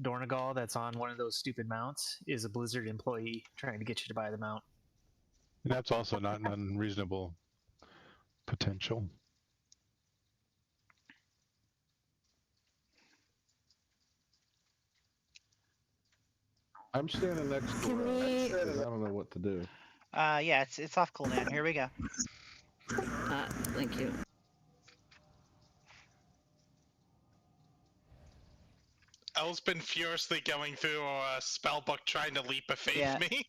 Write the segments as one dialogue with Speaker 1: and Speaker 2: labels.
Speaker 1: Dornagal that's on one of those stupid mounts is a Blizzard employee trying to get you to buy the mount.
Speaker 2: That's also not an unreasonable potential.
Speaker 3: I'm standing next to her. I don't know what to do.
Speaker 4: Yeah, it's off cooldown. Here we go.
Speaker 5: Thank you.
Speaker 6: Elle's been furiously going through a spell book trying to leap of faith me.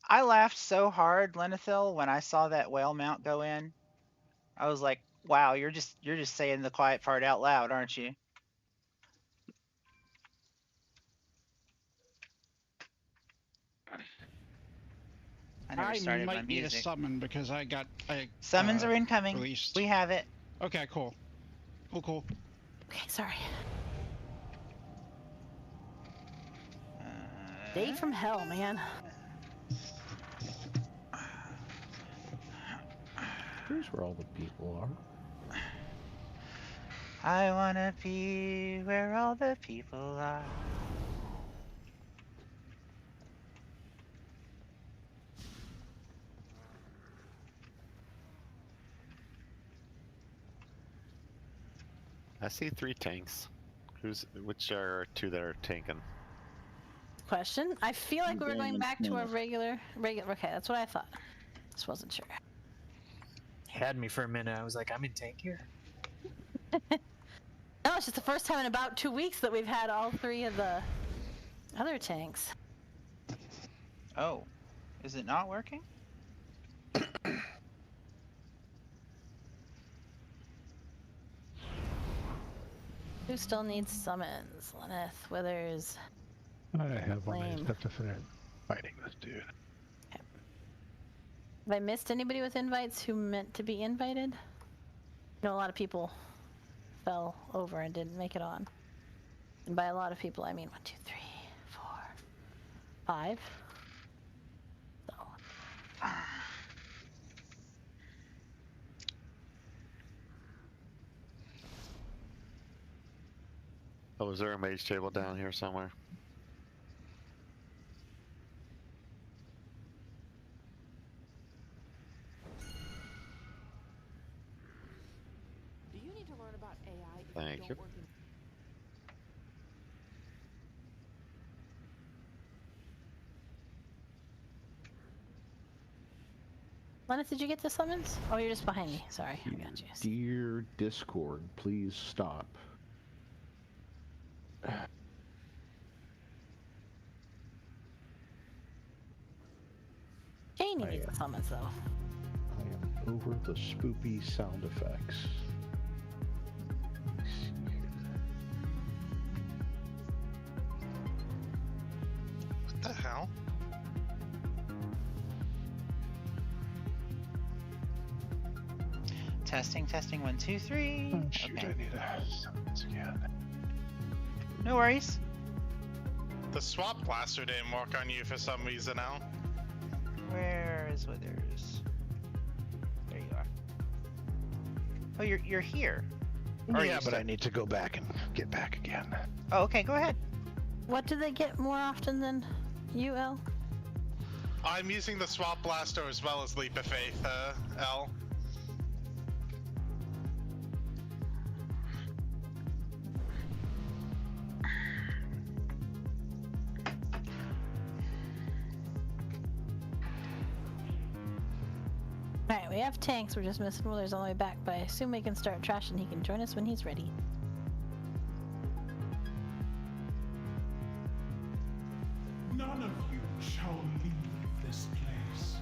Speaker 4: I laughed so hard, Lenithil, when I saw that whale mount go in. I was like, "Wow, you're just saying the quiet part out loud, aren't you?" I never started my
Speaker 7: might need a
Speaker 4: music.
Speaker 7: summon because I got
Speaker 4: Summons are incoming.
Speaker 7: released.
Speaker 4: We have it.
Speaker 7: Okay, cool. Cool.
Speaker 5: Okay, sorry. Date from hell, man.
Speaker 3: Here's where all the people are.
Speaker 4: I wanna be where all the people are.
Speaker 8: I see 3 tanks. Which are 2 that are tanking?
Speaker 5: Question. I feel like we were going back to our regular. Okay, that's what I thought. Just wasn't sure.
Speaker 1: Had me for a minute. I was like, I'm in tank here.
Speaker 5: No, it's just the first time in about 2 weeks that we've had all 3 of the other tanks.
Speaker 4: Oh, is it not working?
Speaker 5: Who still needs summons? Lenneth, Withers.
Speaker 2: I have one. I
Speaker 5: Lame.
Speaker 2: just have to finish fighting this dude.
Speaker 5: Okay. Have I missed anybody with invites who meant to be invited? I know a lot of people fell over and didn't make it on. And by a lot of people, I mean 1, 2, 3, 4, 5. So.
Speaker 8: Oh, is there a mage table down here somewhere?
Speaker 9: Do you need to learn about AI if
Speaker 8: Thank
Speaker 9: you
Speaker 8: you.
Speaker 9: don't work in...
Speaker 5: Lenneth, did you get the summons? Oh, you're just behind me. Sorry, I got you.
Speaker 3: Dear Discord, please stop.
Speaker 5: Janie needs the summons, though.
Speaker 3: I am over the spoopy sound effects. Let's see here.
Speaker 6: What the hell?
Speaker 4: Testing, 1, 2, 3.
Speaker 2: Oh, shoot,
Speaker 4: Okay.
Speaker 2: I need to summons again.
Speaker 4: No worries.
Speaker 6: The swap blaster didn't work on you for some reason, Al.
Speaker 4: Where is Withers? There you are. Oh, you're here. Or are
Speaker 2: Yeah,
Speaker 4: you
Speaker 2: but
Speaker 4: stuck?
Speaker 2: I need to go back and get back again.
Speaker 4: Oh, okay, go ahead.
Speaker 5: What do they get more often than you, El?
Speaker 6: I'm using the swap blaster as well as leap of faith, L.
Speaker 5: Alright, we have tanks, we're just missing Withers on the way back, but I assume we can start trash and he can join us when he's ready.
Speaker 10: None of you shall leave this place.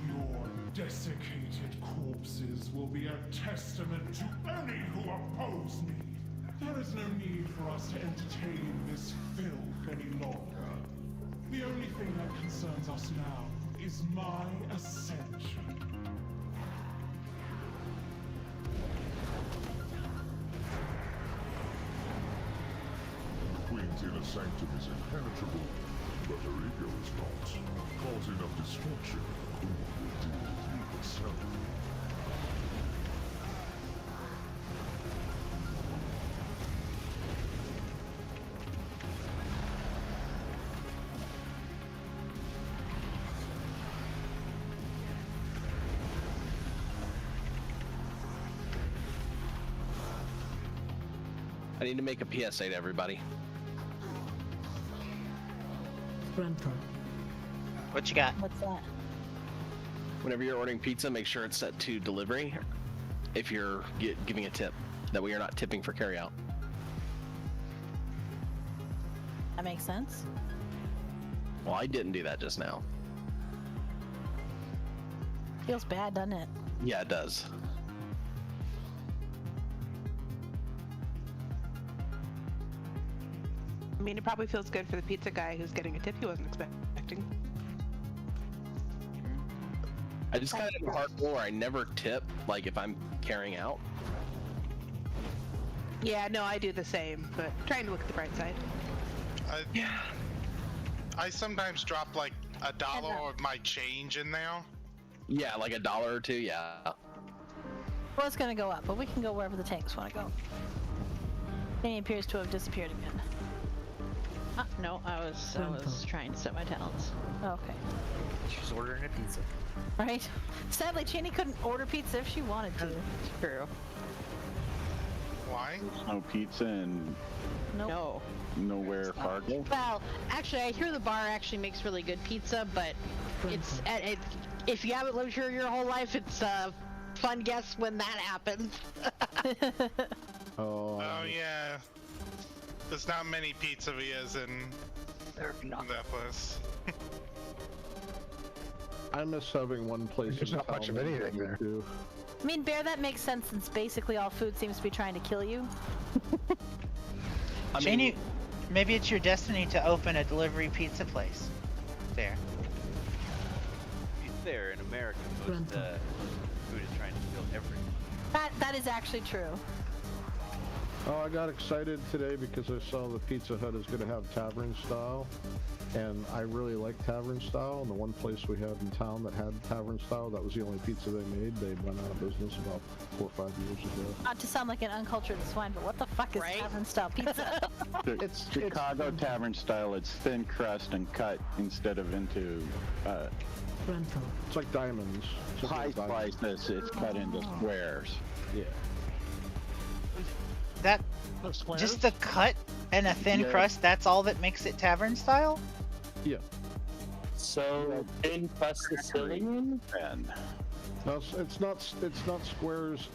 Speaker 10: Your desiccated corpses will be a testament to any who oppose me. There is no need for us to entertain this filth any longer. The only thing that concerns us now is my ascension.
Speaker 11: Queen's inner sanctum is impenetrable, but her ego is not. Cause enough destruction, the one will deal with you herself.
Speaker 12: I need to make a PSA to everybody.
Speaker 4: What you got?
Speaker 5: What's that?
Speaker 12: Whenever you're ordering pizza, make sure it's set to delivery if you're giving a tip. That way you're not tipping for carryout.
Speaker 5: That makes sense.
Speaker 12: Well, I didn't do that just now.
Speaker 5: Feels bad, doesn't it?
Speaker 12: Yeah, it does.
Speaker 13: I mean, it probably feels good for the pizza guy who's getting a tip he wasn't expecting.
Speaker 12: I just kind of have a hard rule where I never tip, like if I'm carrying out.
Speaker 13: Yeah, no, I do the same, but trying to look at the bright side.
Speaker 6: I sometimes drop like $1 of my change in there.
Speaker 12: Yeah, like $1 or $2, yeah.
Speaker 5: Well, it's gonna go up, but we can go wherever the tanks want to go. He appears to have disappeared again.
Speaker 14: No, I was trying to set my talents.
Speaker 5: Okay.
Speaker 1: She's ordering a pizza.
Speaker 5: Right? Sadly, Cheney couldn't order pizza if she wanted to.
Speaker 14: True.
Speaker 6: Why?
Speaker 15: There's no pizza and
Speaker 5: Nope.
Speaker 14: No.
Speaker 15: nowhere Fargo.
Speaker 14: Well, actually, I hear the bar actually makes really good pizza, but it's if you haven't lived here your whole life, it's a fun guess when that happens.
Speaker 6: Oh yeah. There's not many pizzerias in that place.
Speaker 3: I miss having one place.
Speaker 2: There's not much of anything there.
Speaker 5: I mean, Bear, that makes sense since basically all food seems to be trying to kill you.
Speaker 4: Janie, maybe it's your destiny to open a delivery pizza place. There.
Speaker 16: To be fair, in America, most food is trying to kill everyone.
Speaker 5: That is actually true.
Speaker 3: Oh, I got excited today because I saw the Pizza Hut is going to have tavern style, and I really like tavern style. And the one place we had in town that had tavern style, that was the only pizza they made. They went out of business about 4 or 5 years ago.
Speaker 5: Not to sound like an uncultured swine, but what the fuck is tavern style pizza?
Speaker 15: It's Chicago tavern style. It's thin crust and cut instead of into
Speaker 3: It's like diamonds.
Speaker 15: pie slices. It's cut into squares.
Speaker 3: Yeah.
Speaker 4: That just the cut and a thin crust, that's all that makes it tavern style?
Speaker 3: Yeah.
Speaker 17: So thin crust is filling?
Speaker 15: And
Speaker 3: no, it's not squares.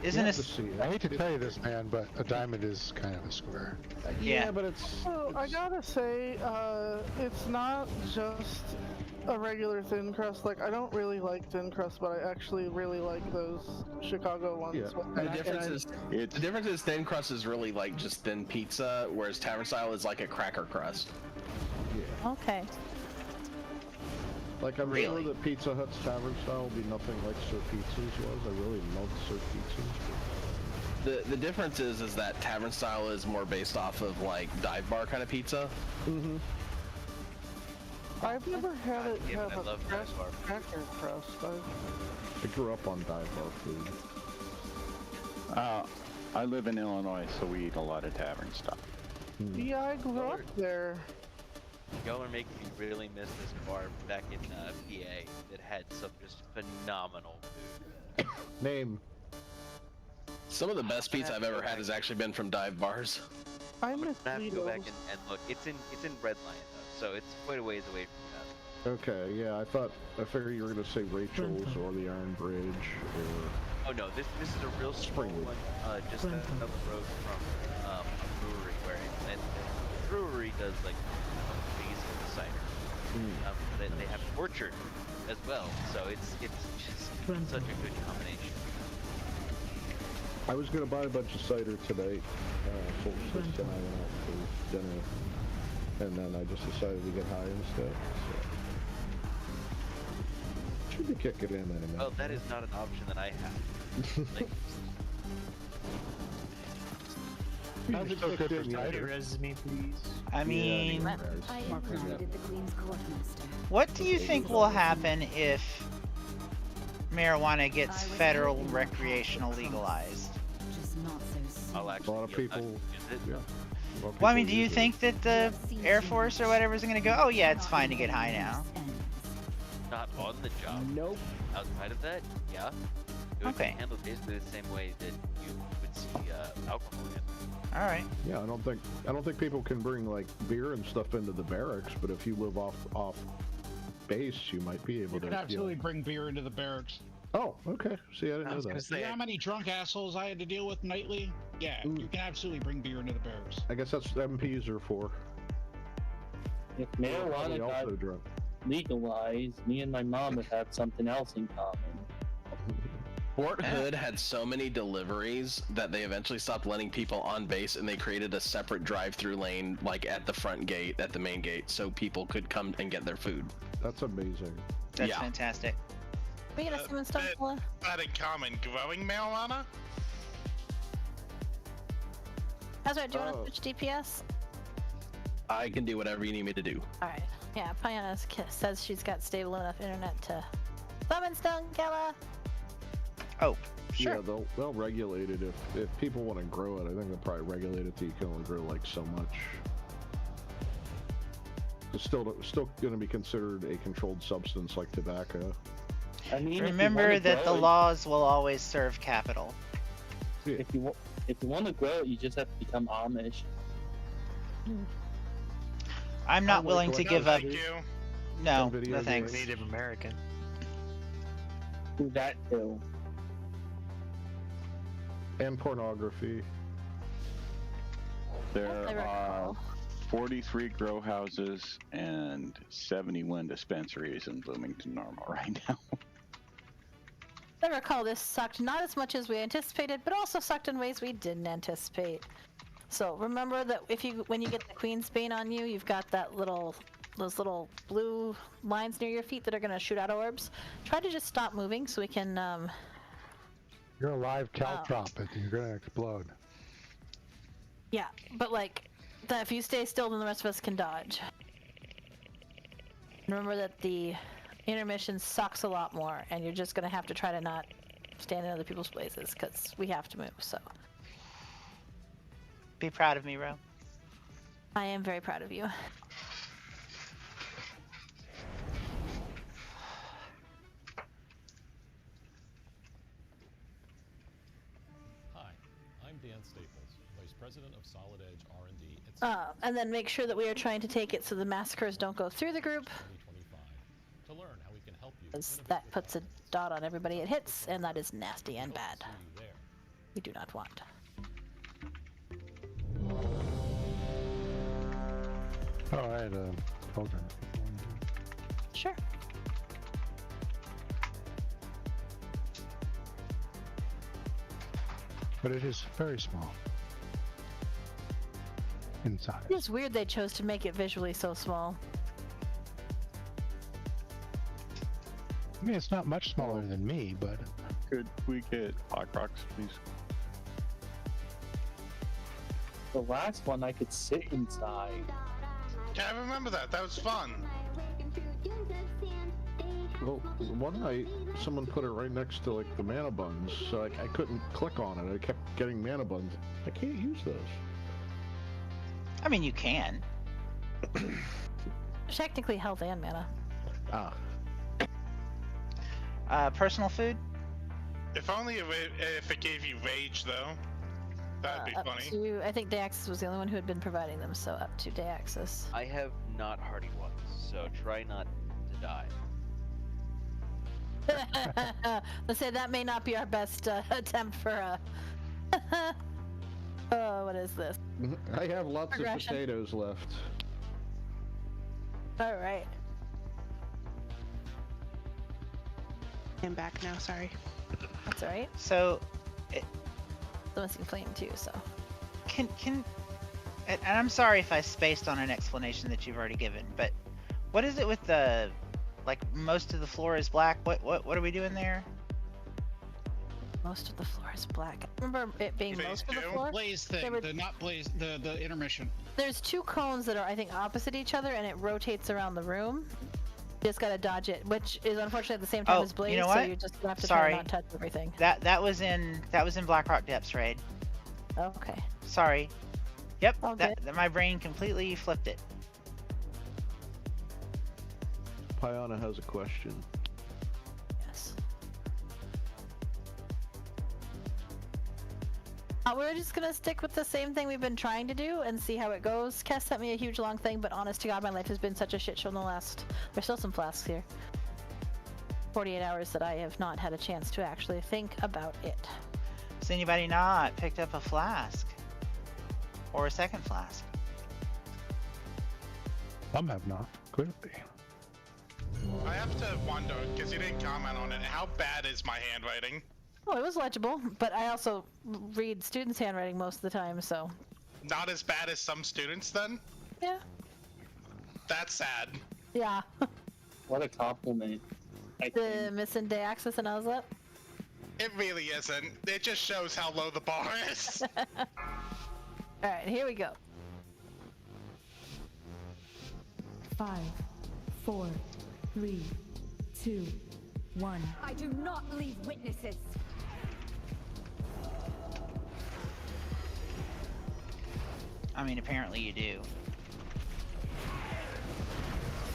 Speaker 4: Isn't it?
Speaker 2: I hate to tell you this, man, but a diamond is kind of a square.
Speaker 3: Yeah, but it's.
Speaker 18: So I gotta say, it's not just a regular thin crust. Like, I don't really like thin crust, but I actually really like those Chicago ones.
Speaker 12: Yeah. The difference is thin crust is really like just thin pizza, whereas tavern style is like a cracker crust.
Speaker 3: Yeah.
Speaker 5: Okay.
Speaker 3: Like, I'm sure that Pizza Hut's tavern style will be nothing like Sir Pizza's was. I really love Sir Pizza's.
Speaker 12: The difference is that tavern style is more based off of like dive bar kind of pizza.
Speaker 3: Mm-hmm.
Speaker 18: I've never had it have
Speaker 16: I
Speaker 18: a
Speaker 16: love
Speaker 18: cracker crust.
Speaker 3: I grew up on dive bar food.
Speaker 15: I live in Illinois, so we eat a lot of tavern stuff.
Speaker 18: Yeah, I grew up there.
Speaker 16: Y'all are making me really miss this bar back in PA that had some just phenomenal food.
Speaker 3: Name.
Speaker 12: Some of the best pizza I've ever had has actually been from dive bars.
Speaker 18: I miss
Speaker 16: I have to go back
Speaker 18: Lido's.
Speaker 16: and look. It's in Red Lion though, so it's quite a ways away from
Speaker 3: Okay, yeah, I figured you were gonna say Rachel's or the Iron Bridge or.
Speaker 16: that. Oh no, this is a real small one, just up the road from a brewery where the brewery does like cider. They have orchard as well, so it's just such a good combination.
Speaker 3: I was gonna buy a bunch of cider today. Solstice and I went out for dinner, and then I just decided to get high instead. So. Should be kicking in any minute.
Speaker 16: Oh, that is not an option that I have. Like,
Speaker 3: How's it
Speaker 2: so good for
Speaker 1: Cider resume, please.
Speaker 4: I mean,
Speaker 5: I invited the Queen's Courtmaster.
Speaker 4: what do you think will happen if marijuana gets federal recreational legalized?
Speaker 16: I'll actually
Speaker 3: A lot of people. Yeah.
Speaker 4: Well, I mean, do you think that the Air Force or whatever is going to go, oh yeah, it's fine to get high now?
Speaker 16: not on the job.
Speaker 4: Nope.
Speaker 16: Outside of that, yeah. It would be handled basically the same way that you would see alcohol in.
Speaker 4: All right.
Speaker 3: Yeah, I don't think people can bring like beer and stuff into the barracks, but if you live off base, you might be able
Speaker 7: You
Speaker 3: to.
Speaker 7: can absolutely bring beer into the barracks.
Speaker 3: Oh, okay. See, I didn't know that.
Speaker 7: You know how many drunk assholes I had to deal with nightly? Yeah, you can absolutely bring beer into the barracks.
Speaker 3: I guess that's what MPs are for.
Speaker 17: If marijuana got legalized, me and my mom would have something else in common.
Speaker 12: Fort Hood had so many deliveries that they eventually stopped letting people on base, and they created a separate drive-through lane, like at the front gate, at the main gate, so people could come and get their food.
Speaker 3: That's amazing.
Speaker 4: That's fantastic.
Speaker 5: We gonna see stuff.
Speaker 6: That in common, growing marijuana?
Speaker 5: Hazard, do you want to switch DPS?
Speaker 12: I can do whatever you need me to do.
Speaker 5: Alright. Yeah, Piana says she's got stable enough internet to summon Stone Kela.
Speaker 4: Oh, sure.
Speaker 3: Yeah, they'll regulate it if people want to grow it. I think they'll probably regulate it that you can only grow like so much. It's still going to be considered a controlled substance like tobacco.
Speaker 17: I mean,
Speaker 4: remember that the laws will always serve capital.
Speaker 17: If you want to grow it, you just have to become Amish.
Speaker 4: I'm not willing to give up. No,
Speaker 3: video
Speaker 4: no thanks.
Speaker 1: Native American.
Speaker 17: Do that too.
Speaker 3: And pornography.
Speaker 15: There are 43 grow houses and 71 dispensaries in Bloomington Normal right now.
Speaker 5: I recall this sucked not as much as we anticipated, but also sucked in ways we didn't anticipate. So remember that when you get the Queen's Bane on you, you've got those little blue lines near your feet that are gonna shoot out orbs. Try to just stop moving so we can.
Speaker 2: You're a live caltrop, and you're gonna explode.
Speaker 5: Yeah, but like, if you stay still, then the rest of us can dodge. Remember that the intermission sucks a lot more, and you're just gonna have to try to not stand in other people's places because we have to move. So.
Speaker 4: Be proud of me, Ro.
Speaker 5: I am very proud of you.
Speaker 19: Hi, I'm Dan Staples, Vice President of Solid Edge R&D at
Speaker 5: And then make sure that we are trying to take it so the massacres don't go through the group.
Speaker 19: to learn how we can help you.
Speaker 5: That puts a dot on everybody it hits, and that is nasty and bad. We do not want.
Speaker 2: Oh, I had a program.
Speaker 5: Sure.
Speaker 2: But it is very small. Inside.
Speaker 5: It's weird they chose to make it visually so small.
Speaker 2: I mean, it's not much smaller than me, but...
Speaker 15: Could we get hot rocks, please?
Speaker 17: The last one I could sit inside.
Speaker 6: Yeah, I remember that. That was fun.
Speaker 3: Well, one night someone put it right next to like the mana buns, so I couldn't click on it. I kept getting mana buns. I can't use those.
Speaker 4: I mean, you can.
Speaker 5: Technically, health and mana.
Speaker 4: Personal food?
Speaker 6: If only if it gave you rage, though. That'd be
Speaker 5: Up
Speaker 6: funny.
Speaker 5: to, I think Dayaxis was the only one who had been providing them, so up to Dayaxis.
Speaker 16: I have not hardy ones, so try not to die.
Speaker 5: Let's say that may not be our best attempt for a... Oh, what is this?
Speaker 3: I have lots of potatoes left.
Speaker 5: Alright.
Speaker 13: I'm back now, sorry.
Speaker 5: That's alright.
Speaker 4: So...
Speaker 5: The missing flame too, so...
Speaker 4: And I'm sorry if I spaced on an explanation that you've already given, but what is it with the... Like, most of the floor is black? What are we doing there?
Speaker 5: Most of the floor is black. I remember it being most of the floor.
Speaker 7: Blaze thing, not blaze, the intermission.
Speaker 5: There's two cones that are, I think, opposite each other, and it rotates around the room. You just gotta dodge it, which is unfortunately at the same time as Blaze,
Speaker 4: you know what?
Speaker 5: so you just have to try to not touch everything.
Speaker 4: That was in Blackrock Depths raid.
Speaker 5: Okay.
Speaker 4: Sorry. Yep, my brain completely flipped it.
Speaker 3: Piana has a question.
Speaker 5: Yes. We're just gonna stick with the same thing we've been trying to do and see how it goes. Cass sent me a huge long thing, but honest to God, my life has been such a shit show in the last... There's still some flasks here. 48 hours that I have not had a chance to actually think about it.
Speaker 4: Has anybody not picked up a flask? Or a second flask?
Speaker 2: Some have not, clearly.
Speaker 6: I have to wonder, because you didn't comment on it, how bad is my handwriting?
Speaker 5: Oh, it was legible, but I also read students' handwriting most of the time, so...
Speaker 6: Not as bad as some students, then?
Speaker 5: Yeah.
Speaker 6: That's sad.
Speaker 5: Yeah.
Speaker 17: What a compliment.
Speaker 5: The missing day access and outlet?
Speaker 6: It really isn't. It just shows how low the bar is.
Speaker 5: Alright, here we go.
Speaker 9: 5, 4, 3, 2, 1. I do not leave witnesses.
Speaker 4: I mean, apparently you do.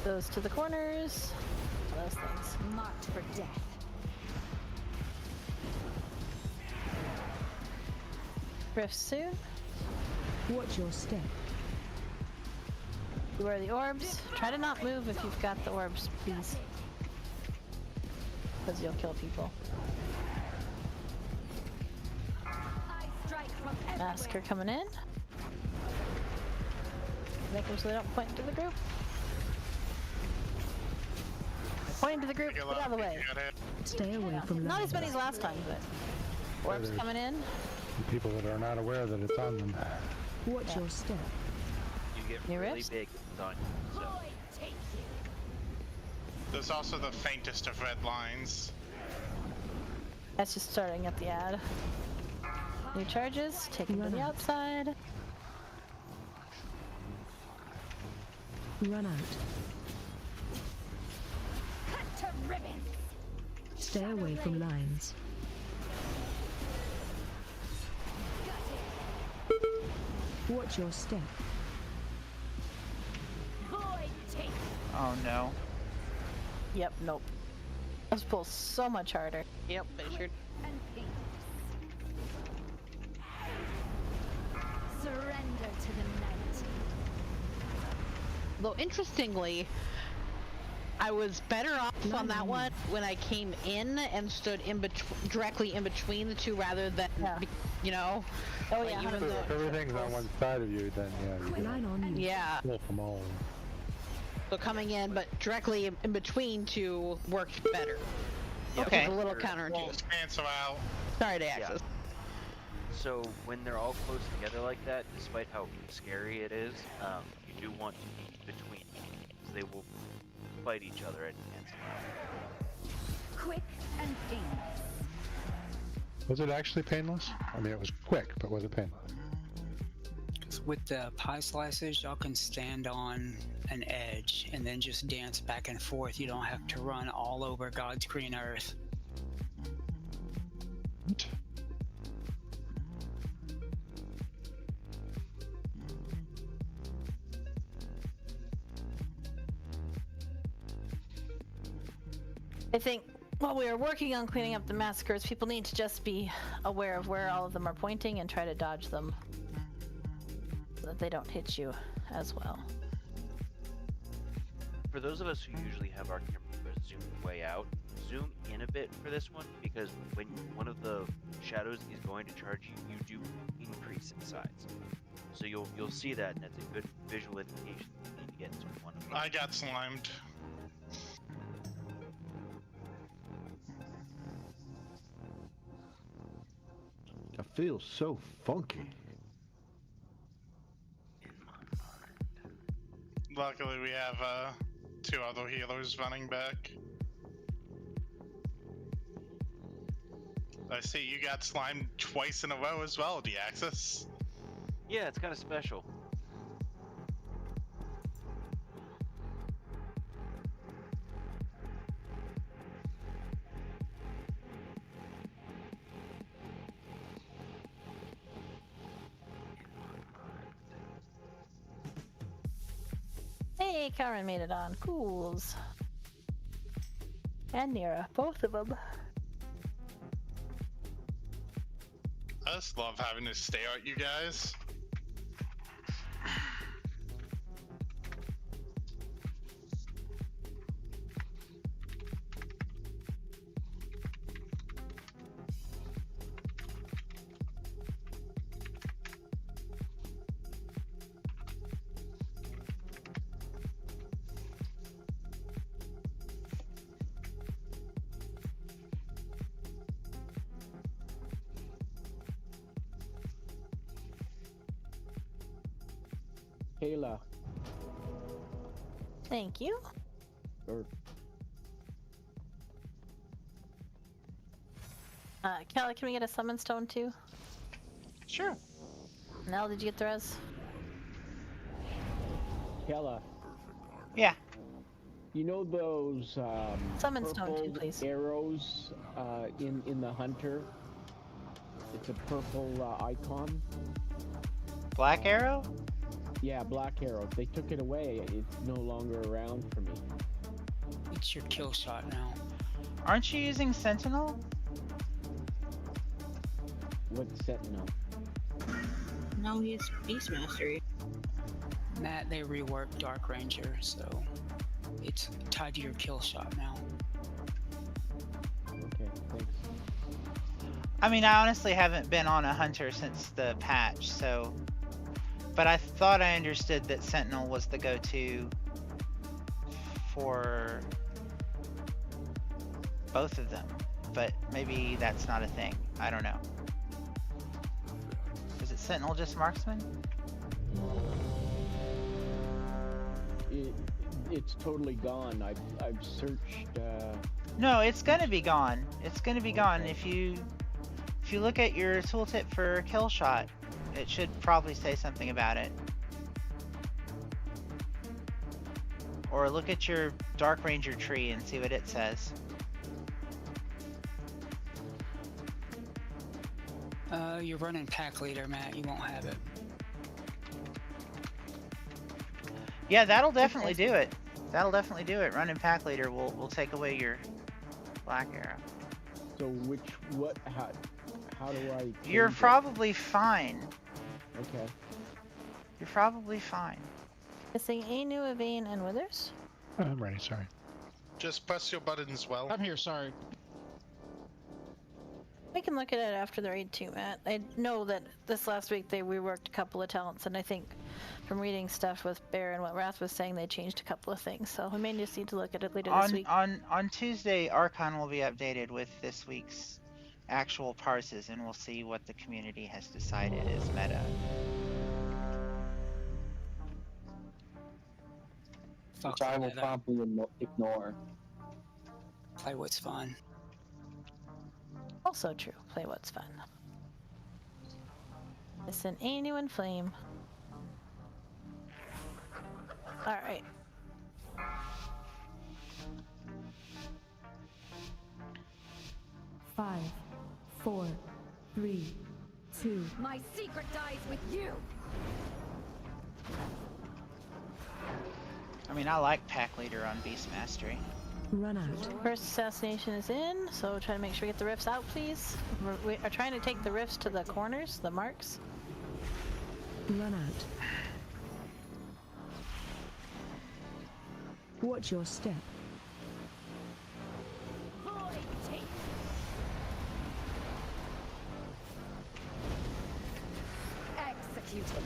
Speaker 5: Those to the corners. Those things.
Speaker 9: Marked for death.
Speaker 5: Rift soon.
Speaker 9: Watch your step.
Speaker 5: Where are the orbs? Try to not move if you've got the orbs, please. Because you'll kill people. Masker coming in. Making sure they don't point to the group. Pointing to the group, get out of the way.
Speaker 9: Stay away from
Speaker 5: Not as many as last time, but orbs coming in.
Speaker 2: People that are not aware that it's on them.
Speaker 9: Watch your step.
Speaker 16: You get
Speaker 5: New
Speaker 16: really
Speaker 5: rifts?
Speaker 16: big on you, so.
Speaker 6: There's also the faintest of red lines.
Speaker 5: That's just starting at the ad. New charges, taken to the outside.
Speaker 9: Run out. Cut to ribbons. Stay away from lines. Watch your step.
Speaker 4: Oh no.
Speaker 5: Yep, nope. Those pull so much harder.
Speaker 14: Yep, they sure.
Speaker 9: Surrender to the night.
Speaker 14: Though interestingly, I was better off on that one when I came in and stood in directly in between the two rather than, you know.
Speaker 5: Oh
Speaker 14: like,
Speaker 5: yeah,
Speaker 14: even
Speaker 2: So
Speaker 14: though
Speaker 2: if everything's on one side of you, then yeah, you
Speaker 14: yeah.
Speaker 2: pull from all.
Speaker 14: So coming in, but directly in between two worked better.
Speaker 4: Okay.
Speaker 14: A little counterintuitive.
Speaker 6: Cancel out.
Speaker 14: Sorry to access.
Speaker 16: So when they're all close together like that, despite how scary it is, you do want to be between, because they will fight each other and cancel out.
Speaker 9: Quick and painless.
Speaker 2: Was it actually painless? I mean, it was quick, but was it painless?
Speaker 20: With the pie slices, y'all can stand on an edge and then just dance back and forth. You don't have to run all over God's green earth.
Speaker 2: What?
Speaker 5: I think while we are working on cleaning up the massacres, people need to just be aware of where all of them are pointing and try to dodge them so that they don't hit you as well.
Speaker 16: For those of us who usually have our camera zoomed way out, zoom in a bit for this one, because when one of the shadows is going to charge you, you do increase in size. So you'll see that, and that's a good visual indication you need to get to one of them.
Speaker 6: I got slimed.
Speaker 3: It feels so funky.
Speaker 6: Luckily, we have two other healers running back. I see you got slimed twice in a row as well, D-Axis.
Speaker 16: Yeah, it's kind of special.
Speaker 5: Hey, Karen made it on. Cools. And Nira, both of them.
Speaker 6: I just love having to stare at you guys.
Speaker 21: Kela.
Speaker 5: Thank you.
Speaker 21: Or
Speaker 5: Kela, can we get a summon stone too?
Speaker 4: Sure.
Speaker 5: Nell, did you get the res?
Speaker 21: Kela.
Speaker 4: Yeah.
Speaker 21: You know those
Speaker 5: Summon stone too, please.
Speaker 21: arrows in the hunter? It's a purple icon.
Speaker 4: Black arrow?
Speaker 21: Yeah, black arrow. They took it away. It's no longer around for me.
Speaker 20: It's your kill shot now.
Speaker 4: Aren't you using Sentinel?
Speaker 21: What's Sentinel?
Speaker 14: No, he's Beastmaster.
Speaker 20: That they reworked Dark Ranger, so it's tied to your kill shot now.
Speaker 21: Okay, thanks.
Speaker 4: I mean, I honestly haven't been on a hunter since the patch, so... But I thought I understood that Sentinel was the go-to for both of them. But maybe that's not a thing. I don't know. Is it Sentinel just marksman?
Speaker 21: It's totally gone. I've searched.
Speaker 4: No, it's gonna be gone. It's gonna be gone. If you look at your tooltip for kill shot, it should probably say something about it. Or look at your Dark Ranger tree and see what it says.
Speaker 20: You're running pack leader, Matt. You won't have it.
Speaker 4: Yeah, that'll definitely do it. That'll definitely do it. Running pack leader will take away your black arrow.
Speaker 21: So how do I?
Speaker 4: You're probably fine.
Speaker 21: Okay.
Speaker 4: You're probably fine.
Speaker 5: Missing Anu, Evane, and Withers.
Speaker 2: I'm ready, sorry.
Speaker 6: Just press your buttons well.
Speaker 7: I'm here, sorry.
Speaker 5: We can look at it after the raid too, Matt. I know that this last week they reworked a couple of talents, and I think from reading stuff with Bear and what Wrath was saying, they changed a couple of things. So we may just need to look at it later this week.
Speaker 4: On Tuesday, Archon will be updated with this week's actual parses, and we'll see what the community has decided is meta.
Speaker 17: Which I will probably ignore.
Speaker 20: Play what's fun.
Speaker 5: Also true. Play what's fun. Listen, Anu and Flame. Alright.
Speaker 9: Five, 4, 3, 2.
Speaker 22: My secret dies with you.
Speaker 4: I mean, I like pack leader on Beast Mastery.
Speaker 9: Run out.
Speaker 5: First assassination is in, so try to make sure we get the rifts out, please. We are trying to take the rifts to the corners, the marks.
Speaker 9: Run out. Watch your step.
Speaker 22: Executed.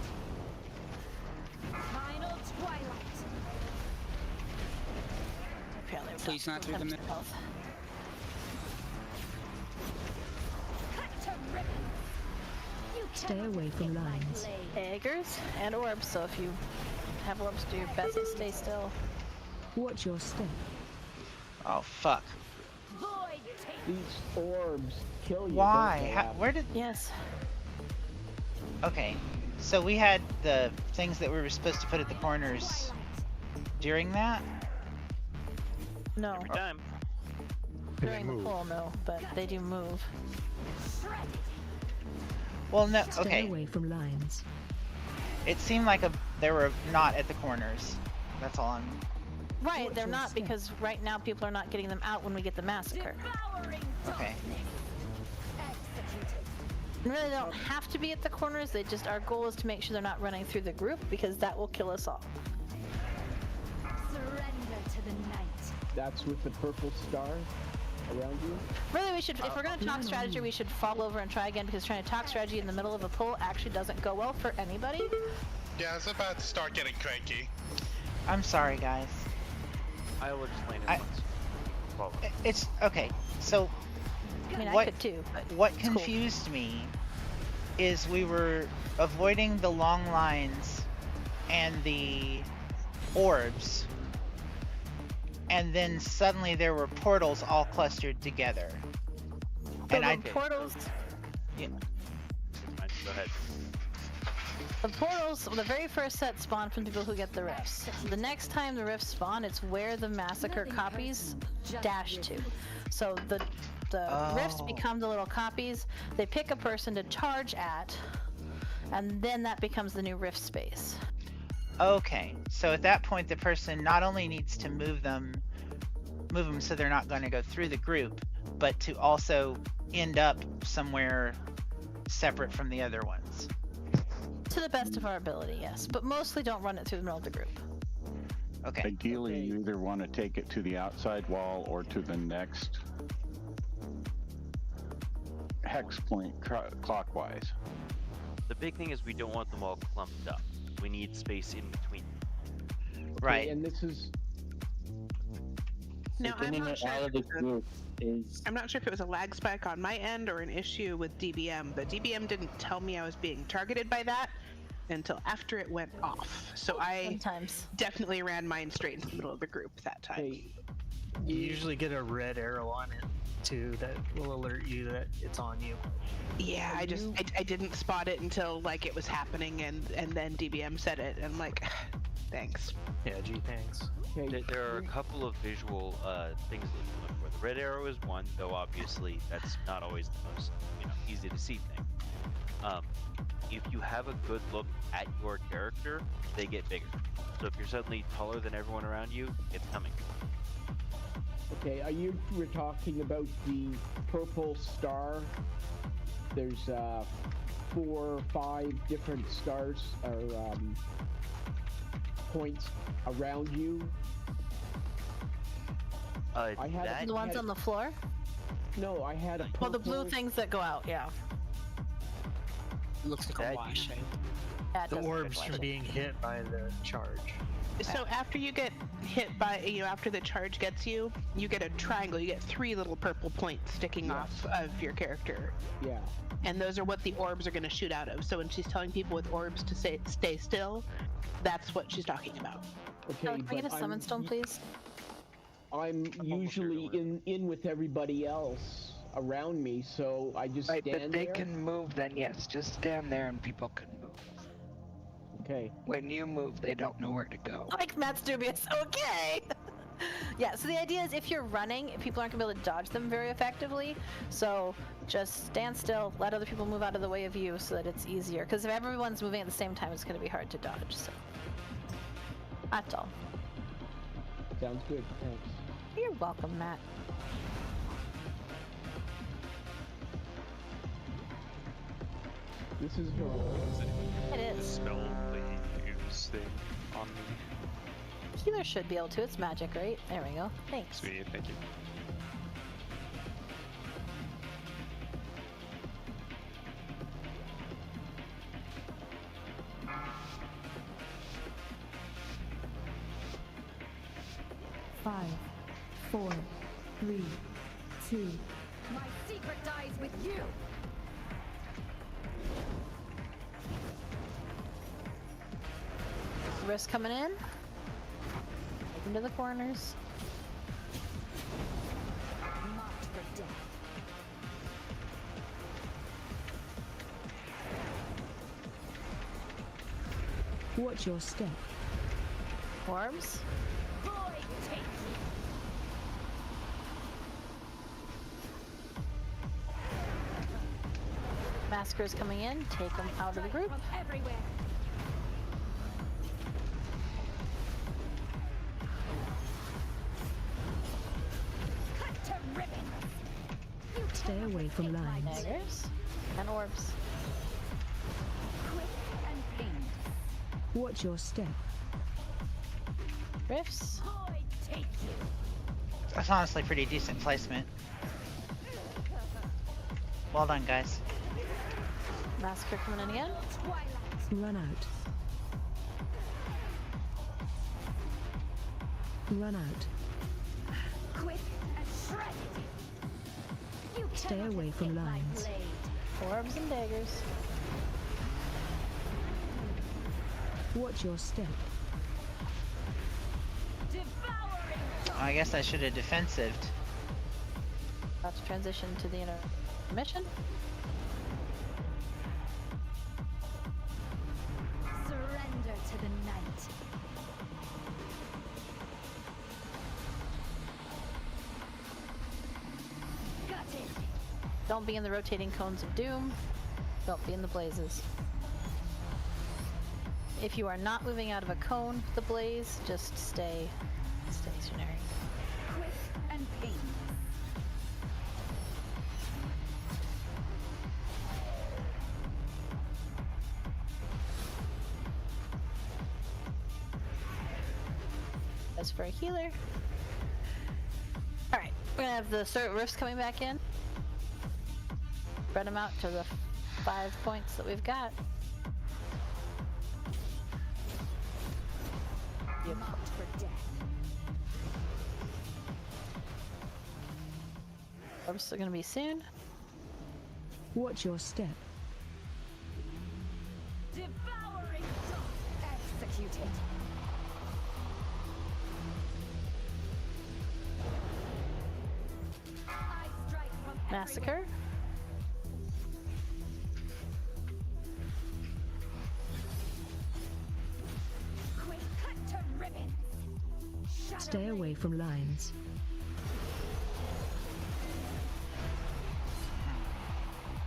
Speaker 22: Final twilight.
Speaker 20: Please not through the middle.
Speaker 22: Cut to ribbons.
Speaker 9: Stay away from lines.
Speaker 5: Eggers and orbs, so if you have orbs, do your best to stay still.
Speaker 9: Watch your step.
Speaker 4: Oh, fuck.
Speaker 21: These orbs kill you.
Speaker 4: Why? Where did...
Speaker 5: Yes.
Speaker 4: Okay, so we had the things that we were supposed to put at the corners during that?
Speaker 5: No.
Speaker 16: Every time.
Speaker 5: During the pull, no, but they do move.
Speaker 4: Well, no,
Speaker 9: Stay
Speaker 4: okay.
Speaker 9: away from lines.
Speaker 4: It seemed like they were not at the corners. That's all I'm...
Speaker 5: Right, they're not, because right now people are not getting them out when we get the massacre.
Speaker 4: Okay.
Speaker 5: Really don't have to be at the corners. Our goal is to make sure they're not running through the group because that will kill us all.
Speaker 22: Surrender to the night.
Speaker 21: That's with the purple star around you?
Speaker 5: Really, we should, if we're going to talk strategy, we should fall over and try again because trying to talk strategy in the middle of a pull actually doesn't go well for anybody.
Speaker 6: Yeah, I was about to start getting cranky.
Speaker 4: I'm sorry, guys.
Speaker 16: I will explain it once.
Speaker 4: It's okay. So,
Speaker 5: I mean,
Speaker 4: what,
Speaker 5: I could too, but
Speaker 4: what
Speaker 5: it's cool.
Speaker 4: confused me is we were avoiding the long lines and the orbs, and then suddenly there were portals all clustered together.
Speaker 5: And portals.
Speaker 4: Yeah.
Speaker 16: Go ahead.
Speaker 5: The portals, the very first set spawn from people who get the rifts. The next time the rifts spawn, it's where the massacre copies dash to. So the rifts become the little copies. They pick a person to charge at, and then that becomes the new rift space.
Speaker 4: Okay, so at that point the person not only needs to move them so they're not going to go through the group, but to also end up somewhere separate from the other ones.
Speaker 5: To the best of our ability, yes, but mostly don't run it through the middle of the group.
Speaker 4: Okay.
Speaker 15: Ideally, you either want to take it to the outside wall or to the next hex point clockwise.
Speaker 16: The big thing is we don't want them all clumped up. We need space in between.
Speaker 4: Right.
Speaker 21: And this is...
Speaker 13: No, I'm not sure.
Speaker 17: Out of the group is...
Speaker 13: I'm not sure if it was a lag spike on my end or an issue with DBM, but DBM didn't tell me I was being targeted by that until after it went off. So I definitely ran mine straight into the middle of the group that time.
Speaker 1: Hey, you usually get a red arrow on it too that will alert you that it's on you.
Speaker 13: Yeah, I didn't spot it until like it was happening, and then DBM said it, and I'm like, thanks.
Speaker 1: Yeah, gee, thanks.
Speaker 16: There are a couple of visual things that you look for. The red arrow is one, though obviously that's not always the most easy to see thing. If you have a good look at your character, they get bigger. So if you're suddenly taller than everyone around you, it's coming.
Speaker 21: Okay, we're talking about the purple star. There's 4 or 5 different stars or points around you.
Speaker 5: I had the ones on the floor?
Speaker 21: No, I had a purple...
Speaker 5: Well, the blue things that go out, yeah.
Speaker 20: It looks like a wash.
Speaker 5: Yeah,
Speaker 1: the orbs from being hit by the charge.
Speaker 13: So after you get hit by, after the charge gets you, you get a triangle. You get 3 little purple points sticking off of your character.
Speaker 21: Yeah.
Speaker 13: And those are what the orbs are going to shoot out of. So when she's telling people with orbs to stay still, that's what she's talking about.
Speaker 21: Okay,
Speaker 5: can I get a summon stone, please?
Speaker 21: I'm usually in with everybody else around me, so I just stand
Speaker 8: but they
Speaker 21: there.
Speaker 8: can move then, yes. Just stand there and people can move.
Speaker 21: Okay.
Speaker 8: When you move, they don't know where to go.
Speaker 5: Like Matt's dubious, okay! Yeah, so the idea is if you're running, people aren't going to be able to dodge them very effectively, so just stand still, let other people move out of the way of you so that it's easier, because if everyone's moving at the same time, it's going to be hard to dodge, so. That's all.
Speaker 21: Sounds good, thanks.
Speaker 5: You're welcome, Matt.
Speaker 21: This is her.
Speaker 5: It is.
Speaker 10: Spell the use thing on me.
Speaker 5: Healer should be able to. It's magic, right? There we go. Thanks.
Speaker 10: Sweet, thank you.
Speaker 9: Five, 4, 3, 2.
Speaker 22: My secret dies with you.
Speaker 5: Risk coming in. Into the corners.
Speaker 22: Marked for death.
Speaker 9: Watch your step.
Speaker 5: Orbs.
Speaker 22: Void take you.
Speaker 5: Massacre's coming in. Take them out of the group.
Speaker 22: From everywhere.
Speaker 9: Stay away from lines.
Speaker 5: Daggers. And orbs.
Speaker 22: Quick and painless.
Speaker 9: Watch your step.
Speaker 5: Rifts.
Speaker 22: Void take you.
Speaker 4: That's honestly pretty decent placement. Well done, guys.
Speaker 5: Massacre coming in again.
Speaker 9: Run out. Run out.
Speaker 22: Quick and shredded. You
Speaker 9: Stay
Speaker 22: cannot
Speaker 9: away from
Speaker 22: escape my
Speaker 9: lines.
Speaker 22: blade.
Speaker 5: Orbs and daggers.
Speaker 9: Watch your step.
Speaker 22: Devouring.
Speaker 4: I guess I should have defensived.
Speaker 5: About to transition to the intermission.
Speaker 22: Surrender to the night. Got it.
Speaker 5: Don't be in the rotating cones of doom. Don't be in the blazes. If you are not moving out of a cone, the blaze, just stay stationary.
Speaker 22: Quick and painless.
Speaker 5: As for a healer. Alright, we're gonna have the rifts coming back in. Spread them out to the 5 points that we've got.
Speaker 22: Marked for death.
Speaker 5: Orbs are gonna be soon.
Speaker 9: Watch your step.
Speaker 22: Devouring. Executed. I strike from
Speaker 5: Massacre.
Speaker 22: quick cut to ribbons.
Speaker 9: Stay away from lines.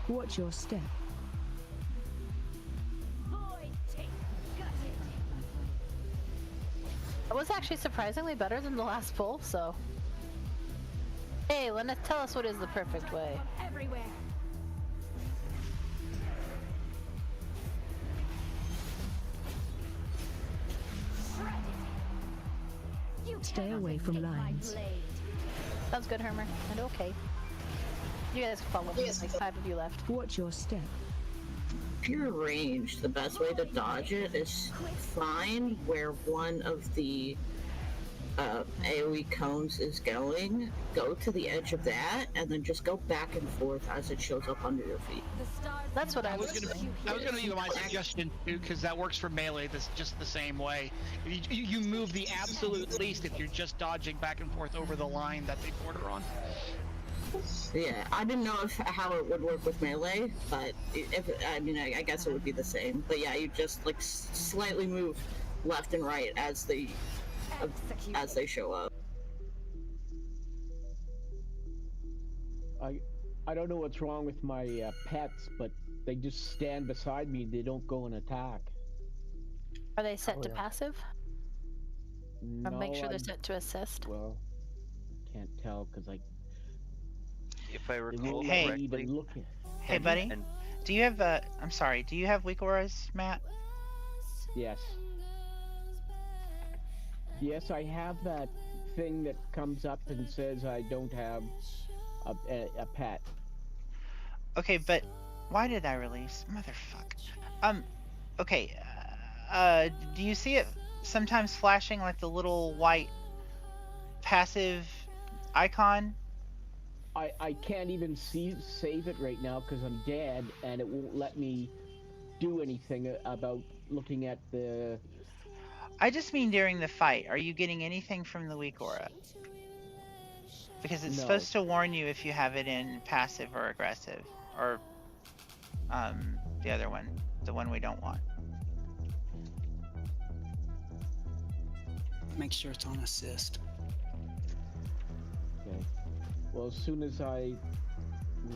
Speaker 9: Watch your step.
Speaker 22: Void take. Got it.
Speaker 5: It was actually surprisingly better than the last pull, so. Hey, Lena, tell us what is the perfect way.
Speaker 22: From everywhere. Shredded. You
Speaker 9: Stay
Speaker 22: cannot
Speaker 9: away from
Speaker 22: escape my
Speaker 9: lines.
Speaker 22: blade.
Speaker 5: Sounds good, Hermer. And okay. You guys can follow me. There's like 5 of you left.
Speaker 9: Watch your step.
Speaker 11: If you're ranged, the best way to dodge it is find where one of the AoE cones is going, go to the edge of that, and then just go back and forth as it shows up under your feet.
Speaker 5: That's what I was
Speaker 7: gonna be my suggestion too, because that works for melee. That's just the same way. You move the absolute least if you're just dodging back and forth over the line that they border on.
Speaker 11: Yeah, I didn't know how it would work with melee, but I guess it would be the same. But yeah, you just like slightly move left and right as they show up.
Speaker 21: I don't know what's wrong with my pets, but they just stand beside me. They don't go and attack.
Speaker 5: Are they set to passive? Or
Speaker 21: No,
Speaker 5: make sure they're set to assist?
Speaker 21: Well, can't tell because
Speaker 16: If I recall
Speaker 4: Hey.
Speaker 16: correctly.
Speaker 4: Hey, buddy. Do you have I'm sorry. Do you have weak auras, Matt?
Speaker 21: Yes. Yes, I have that thing that comes up and says I don't have a pet.
Speaker 4: Okay, but why did I release? Motherfuck. Okay. Do you see it sometimes flashing like the little white passive icon?
Speaker 21: I can't even save it right now because I'm dead, and it won't let me do anything about looking at the...
Speaker 4: I just mean during the fight. Are you getting anything from the weak aura? Because it's
Speaker 21: No.
Speaker 4: supposed to warn you if you have it in passive or aggressive. Or, the other one. The one we don't want.
Speaker 20: Make sure it's on assist.
Speaker 21: Okay. Well, as soon as I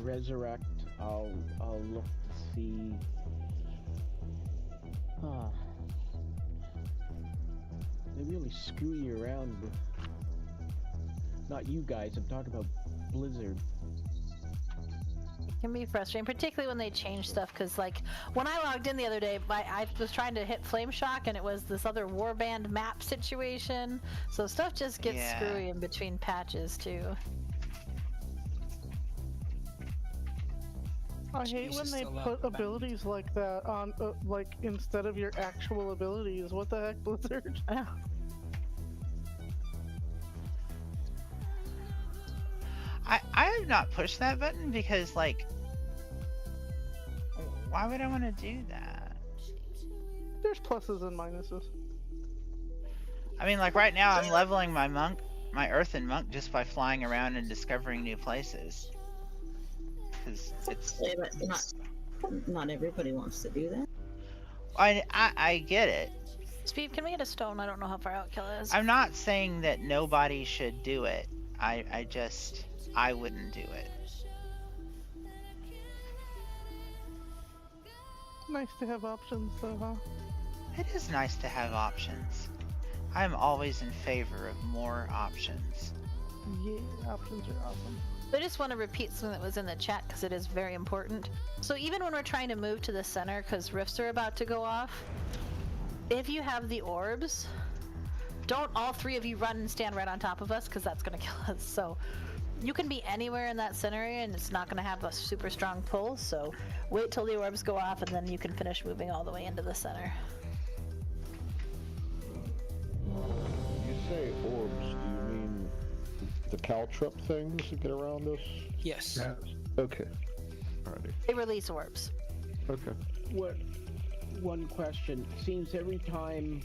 Speaker 21: resurrect, I'll look to see... They really screw you around with... Not you guys, I'm talking about Blizzard.
Speaker 5: Can be frustrating, particularly when they change stuff, because like when I logged in the other day, I was trying to hit Flame Shock and it was this other warband map situation, so stuff just gets screwy in between patches too.
Speaker 12: I hate when they put abilities like that on, like, instead of your actual abilities. What the heck, Blizzard?
Speaker 4: I have not pushed that button because, like, why would I want to do that?
Speaker 12: There's pluses and minuses.
Speaker 4: I mean, like, right now I'm leveling my monk, my earthen monk, just by flying around and discovering new places. Because it's...
Speaker 11: Yeah, but not everybody wants to do that.
Speaker 4: I get it.
Speaker 5: Steve, can we get a stone? I don't know how far out Kela is.
Speaker 4: I'm not saying that nobody should do it. I wouldn't do it.
Speaker 12: Nice to have options, though, huh?
Speaker 4: It is nice to have options. I'm always in favor of more options.
Speaker 12: Yeah, options are awesome.
Speaker 5: I just want to repeat something that was in the chat because it is very important. So even when we're trying to move to the center because rifts are about to go off, if you have the orbs, don't all three of you run and stand right on top of us because that's going to kill us. So you can be anywhere in that center area and it's not going to have a super strong pull, so wait till the orbs go off and then you can finish moving all the way into the center.
Speaker 3: You say orbs, do you mean the caltrip things that get around us?
Speaker 20: Yes.
Speaker 3: Okay. Alrighty.
Speaker 5: They release orbs.
Speaker 3: Okay.
Speaker 21: One question. Seems every time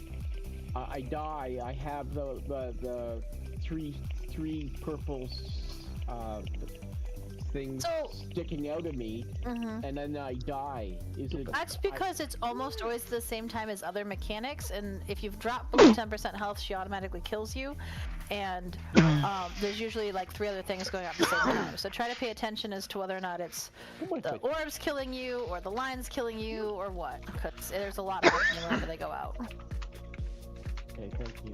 Speaker 21: I die, I have the three purple things sticking out of me, and then I die. Is it?
Speaker 5: That's because it's almost always the same time as other mechanics, and if you've dropped below 10% health, she automatically kills you. And there's usually like 3 other things going on at the same time. So try to pay attention as to whether or not it's the orbs killing you, or the lines killing you, or what. Because there's a lot happening whenever they go out.
Speaker 21: Okay, thank you.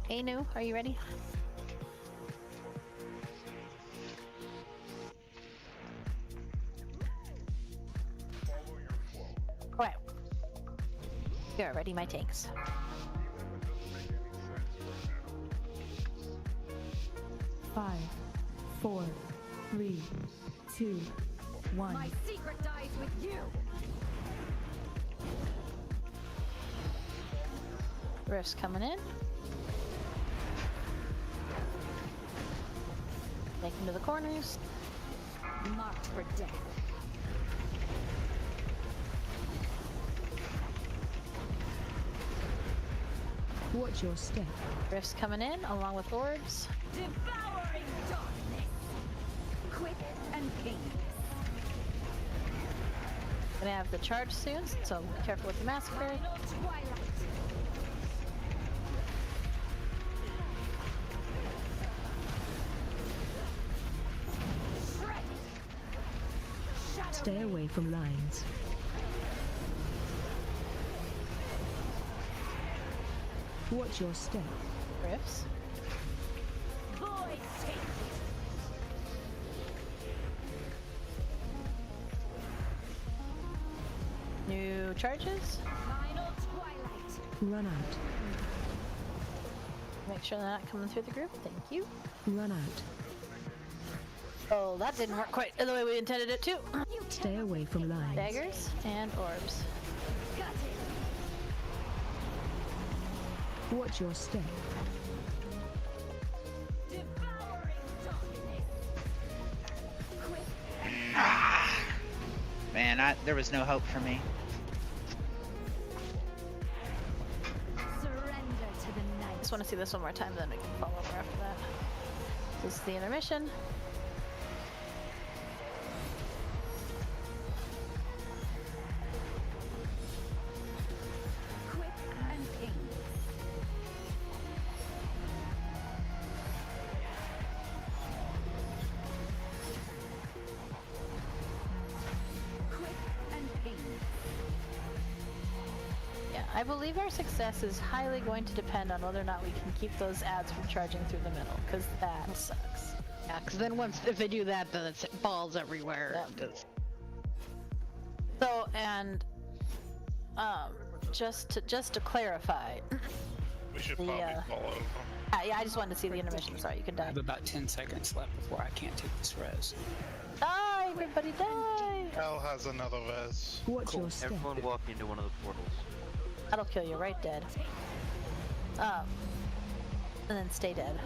Speaker 5: Hey, Nu, are you ready? Alright. You're ready, my tanks.
Speaker 9: Five, 4, 3, 2, 1.
Speaker 22: My secret dies with you.
Speaker 5: Rifts coming in. Make them to the corners.
Speaker 22: Marked for death.
Speaker 9: Watch your step.
Speaker 5: Rifts coming in along with orbs.
Speaker 22: Devouring darkness. Quick and painless.
Speaker 5: Gonna have the charge soon, so be careful with the massacre.
Speaker 9: Stay away from lines. Watch your step.
Speaker 5: Rifts.
Speaker 22: Void take.
Speaker 5: New charges.
Speaker 22: Final twilight.
Speaker 9: Run out.
Speaker 5: Make sure they're not coming through the group. Thank you.
Speaker 9: Run out.
Speaker 5: Oh, that didn't work quite the way we intended it to.
Speaker 9: Stay away from lines.
Speaker 5: Daggers and orbs.
Speaker 9: Watch your step.
Speaker 4: Man, there was no hope for me.
Speaker 22: Surrender to the night.
Speaker 5: Just want to see this one more time, then we can follow over after that. This is the intermission.
Speaker 22: Quick and painless. Quick and painless.
Speaker 5: Yeah, I believe our success is highly going to depend on whether or not we can keep those ads from charging through the middle, because that sucks.
Speaker 14: Yeah, because then if they do that, then it's balls everywhere.
Speaker 5: So, and just to clarify,
Speaker 6: We should probably fall over.
Speaker 5: yeah, I just wanted to see the intermission. Sorry, you could
Speaker 20: I
Speaker 5: die.
Speaker 20: have about 10 seconds left before I can't take this res.
Speaker 5: Die, everybody, die!
Speaker 6: Hell has another res.
Speaker 9: Watch your step.
Speaker 16: Everyone walk into one of the portals.
Speaker 5: That'll kill you right dead. And then stay dead.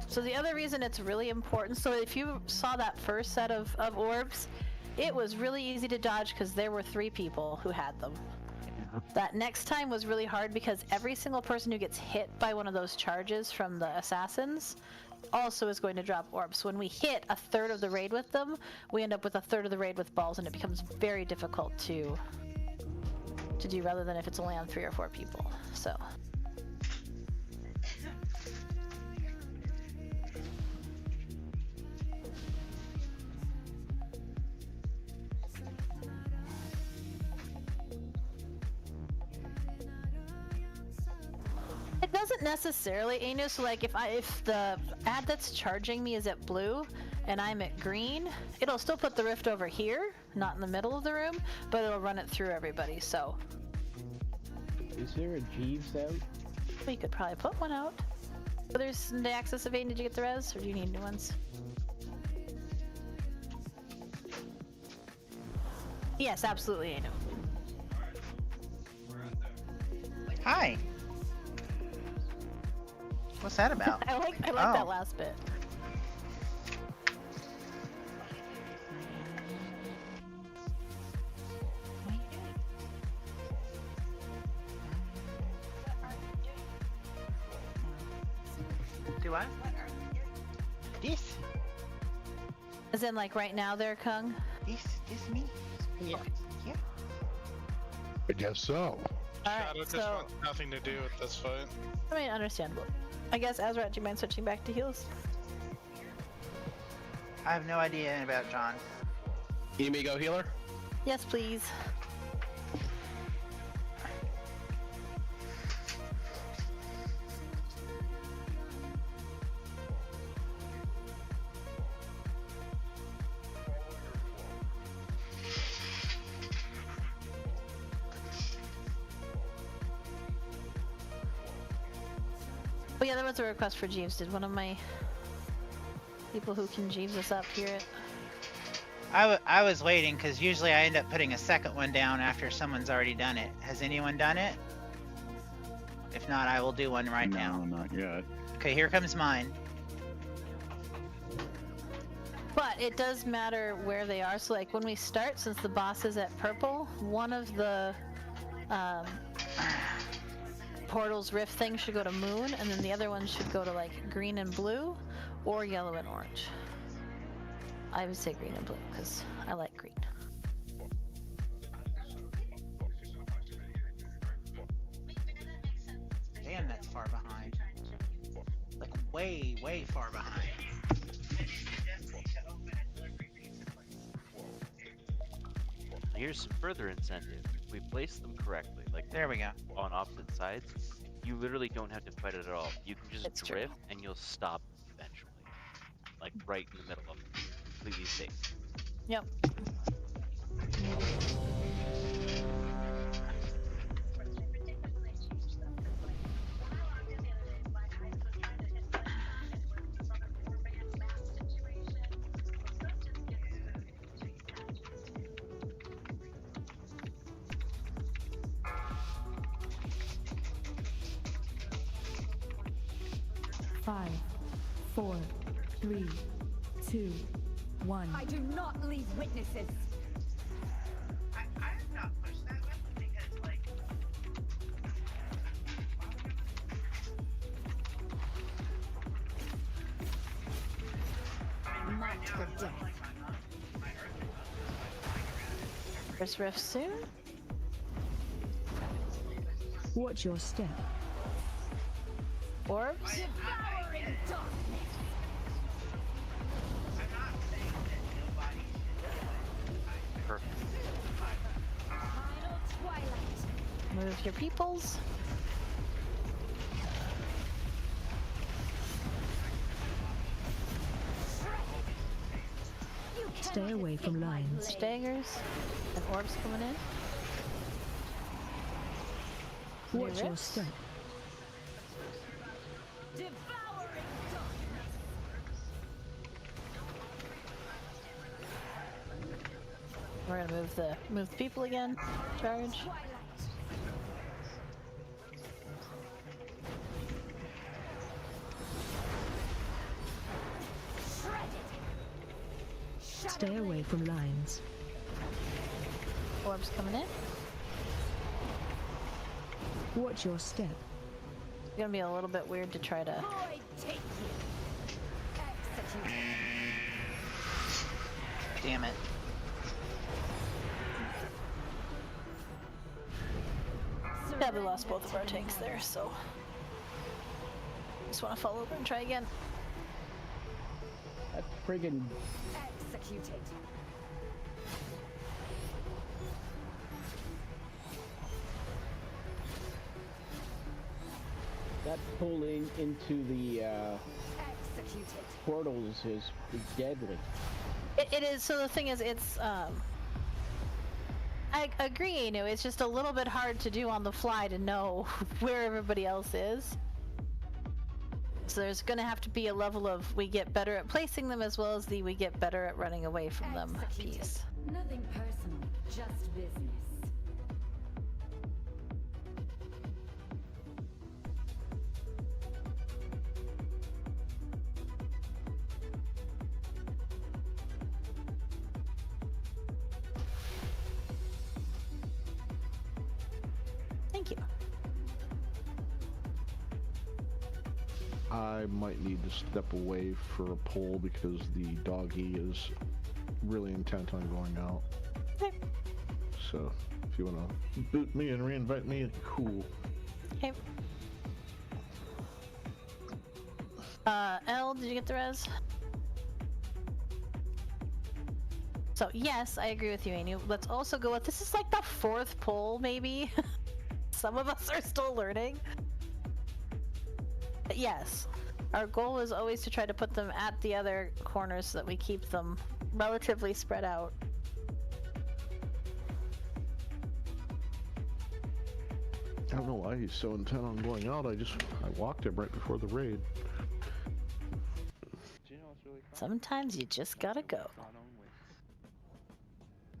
Speaker 5: So the other reason it's really important, so if you saw that first set of orbs, it was really easy to dodge because there were 3 people who had them. That next time was really hard because every single person who gets hit by one of those charges from the assassins also is going to drop orbs. So when we hit a third of the raid with them, we end up with a third of the raid with balls, and it becomes very difficult to do rather than if it's only on 3 or 4 people. So. It doesn't necessarily, Anu, so like if the ad that's charging me is at blue and I'm at green, it'll still put the rift over here, not in the middle of the room, but it'll run it through everybody, so.
Speaker 21: Is there a Jeeves out?
Speaker 5: We could probably put one out. So there's the access of 8. Did you get the res, or do you need new ones? Yes, absolutely, Anu.
Speaker 4: Hi. What's that about?
Speaker 5: I like that last bit.
Speaker 4: Do I? This?
Speaker 5: As in, like, right now there, Kung?
Speaker 4: This me?
Speaker 5: Yeah.
Speaker 4: Yeah.
Speaker 2: I guess so.
Speaker 6: Shadow just wants nothing to do with this fight.
Speaker 5: I mean, understandable. I guess, Azrat, do you mind switching back to heals?
Speaker 4: I have no idea about John.
Speaker 18: You need me to go healer?
Speaker 5: Yes, please. Oh yeah, there was a request for Jeeves. Did one of my people who can Jeeves us up hear it?
Speaker 4: I was waiting because usually I end up putting a second one down after someone's already done it. Has anyone done it? If not, I will do one right now.
Speaker 15: No, not yet.
Speaker 4: Okay, here comes mine.
Speaker 5: But it does matter where they are. So like when we start, since the boss is at purple, one of the portal's rift thing should go to moon, and then the other one should go to like green and blue, or yellow and orange. I would say green and blue because I like green.
Speaker 4: Damn, that's far behind. Like way, way far behind.
Speaker 16: Here's some further incentive. If we place them correctly, like
Speaker 4: there we go,
Speaker 16: on opposite sides, you literally don't have to fight it at all. You can just drift and you'll stop eventually. Like right in the middle of it. Completely safe.
Speaker 5: Yep.
Speaker 9: Five, 4, 3, 2, 1.
Speaker 22: I do not leave witnesses.
Speaker 4: I've not pushed that weapon because, like...
Speaker 22: Marked for death.
Speaker 5: First rift soon.
Speaker 9: Watch your step.
Speaker 5: Orbs.
Speaker 22: Devouring darkness.
Speaker 16: Perfect.
Speaker 22: Final twilight.
Speaker 5: Move your peoples.
Speaker 9: Stay away from lines.
Speaker 5: Daggers and orbs coming in.
Speaker 9: Watch your step.
Speaker 5: We're gonna move the people again. Charge.
Speaker 9: Stay away from lines.
Speaker 5: Orbs coming in.
Speaker 9: Watch your step.
Speaker 5: It's gonna be a little bit weird to try to.
Speaker 4: Damn it.
Speaker 5: Yeah, we lost both of our tanks there, so just want to fall over and try again.
Speaker 21: That friggin'
Speaker 22: Executed.
Speaker 21: that pulling into the
Speaker 22: Executed.
Speaker 21: portals is deadly.
Speaker 5: It is. So the thing is, it's I agree, you know, it's just a little bit hard to do on the fly to know where everybody else is. So there's going to have to be a level of we get better at placing them as well as the we get better at running away from them piece.
Speaker 22: Nothing personal, just business.
Speaker 5: Thank you.
Speaker 3: I might need to step away for a pull because the doggy is really intent on going out.
Speaker 5: Okay.
Speaker 3: So, if you want to boot me and reinvite me, cool.
Speaker 5: Okay. L, did you get the res? So yes, I agree with you, Anu. Let's also go with, this is like the 4th pull, maybe? Some of us are still learning. But yes, our goal is always to try to put them at the other corners so that we keep them relatively spread out.
Speaker 3: I don't know why he's so intent on going out. I walked him right before the raid.
Speaker 5: Sometimes you just gotta go.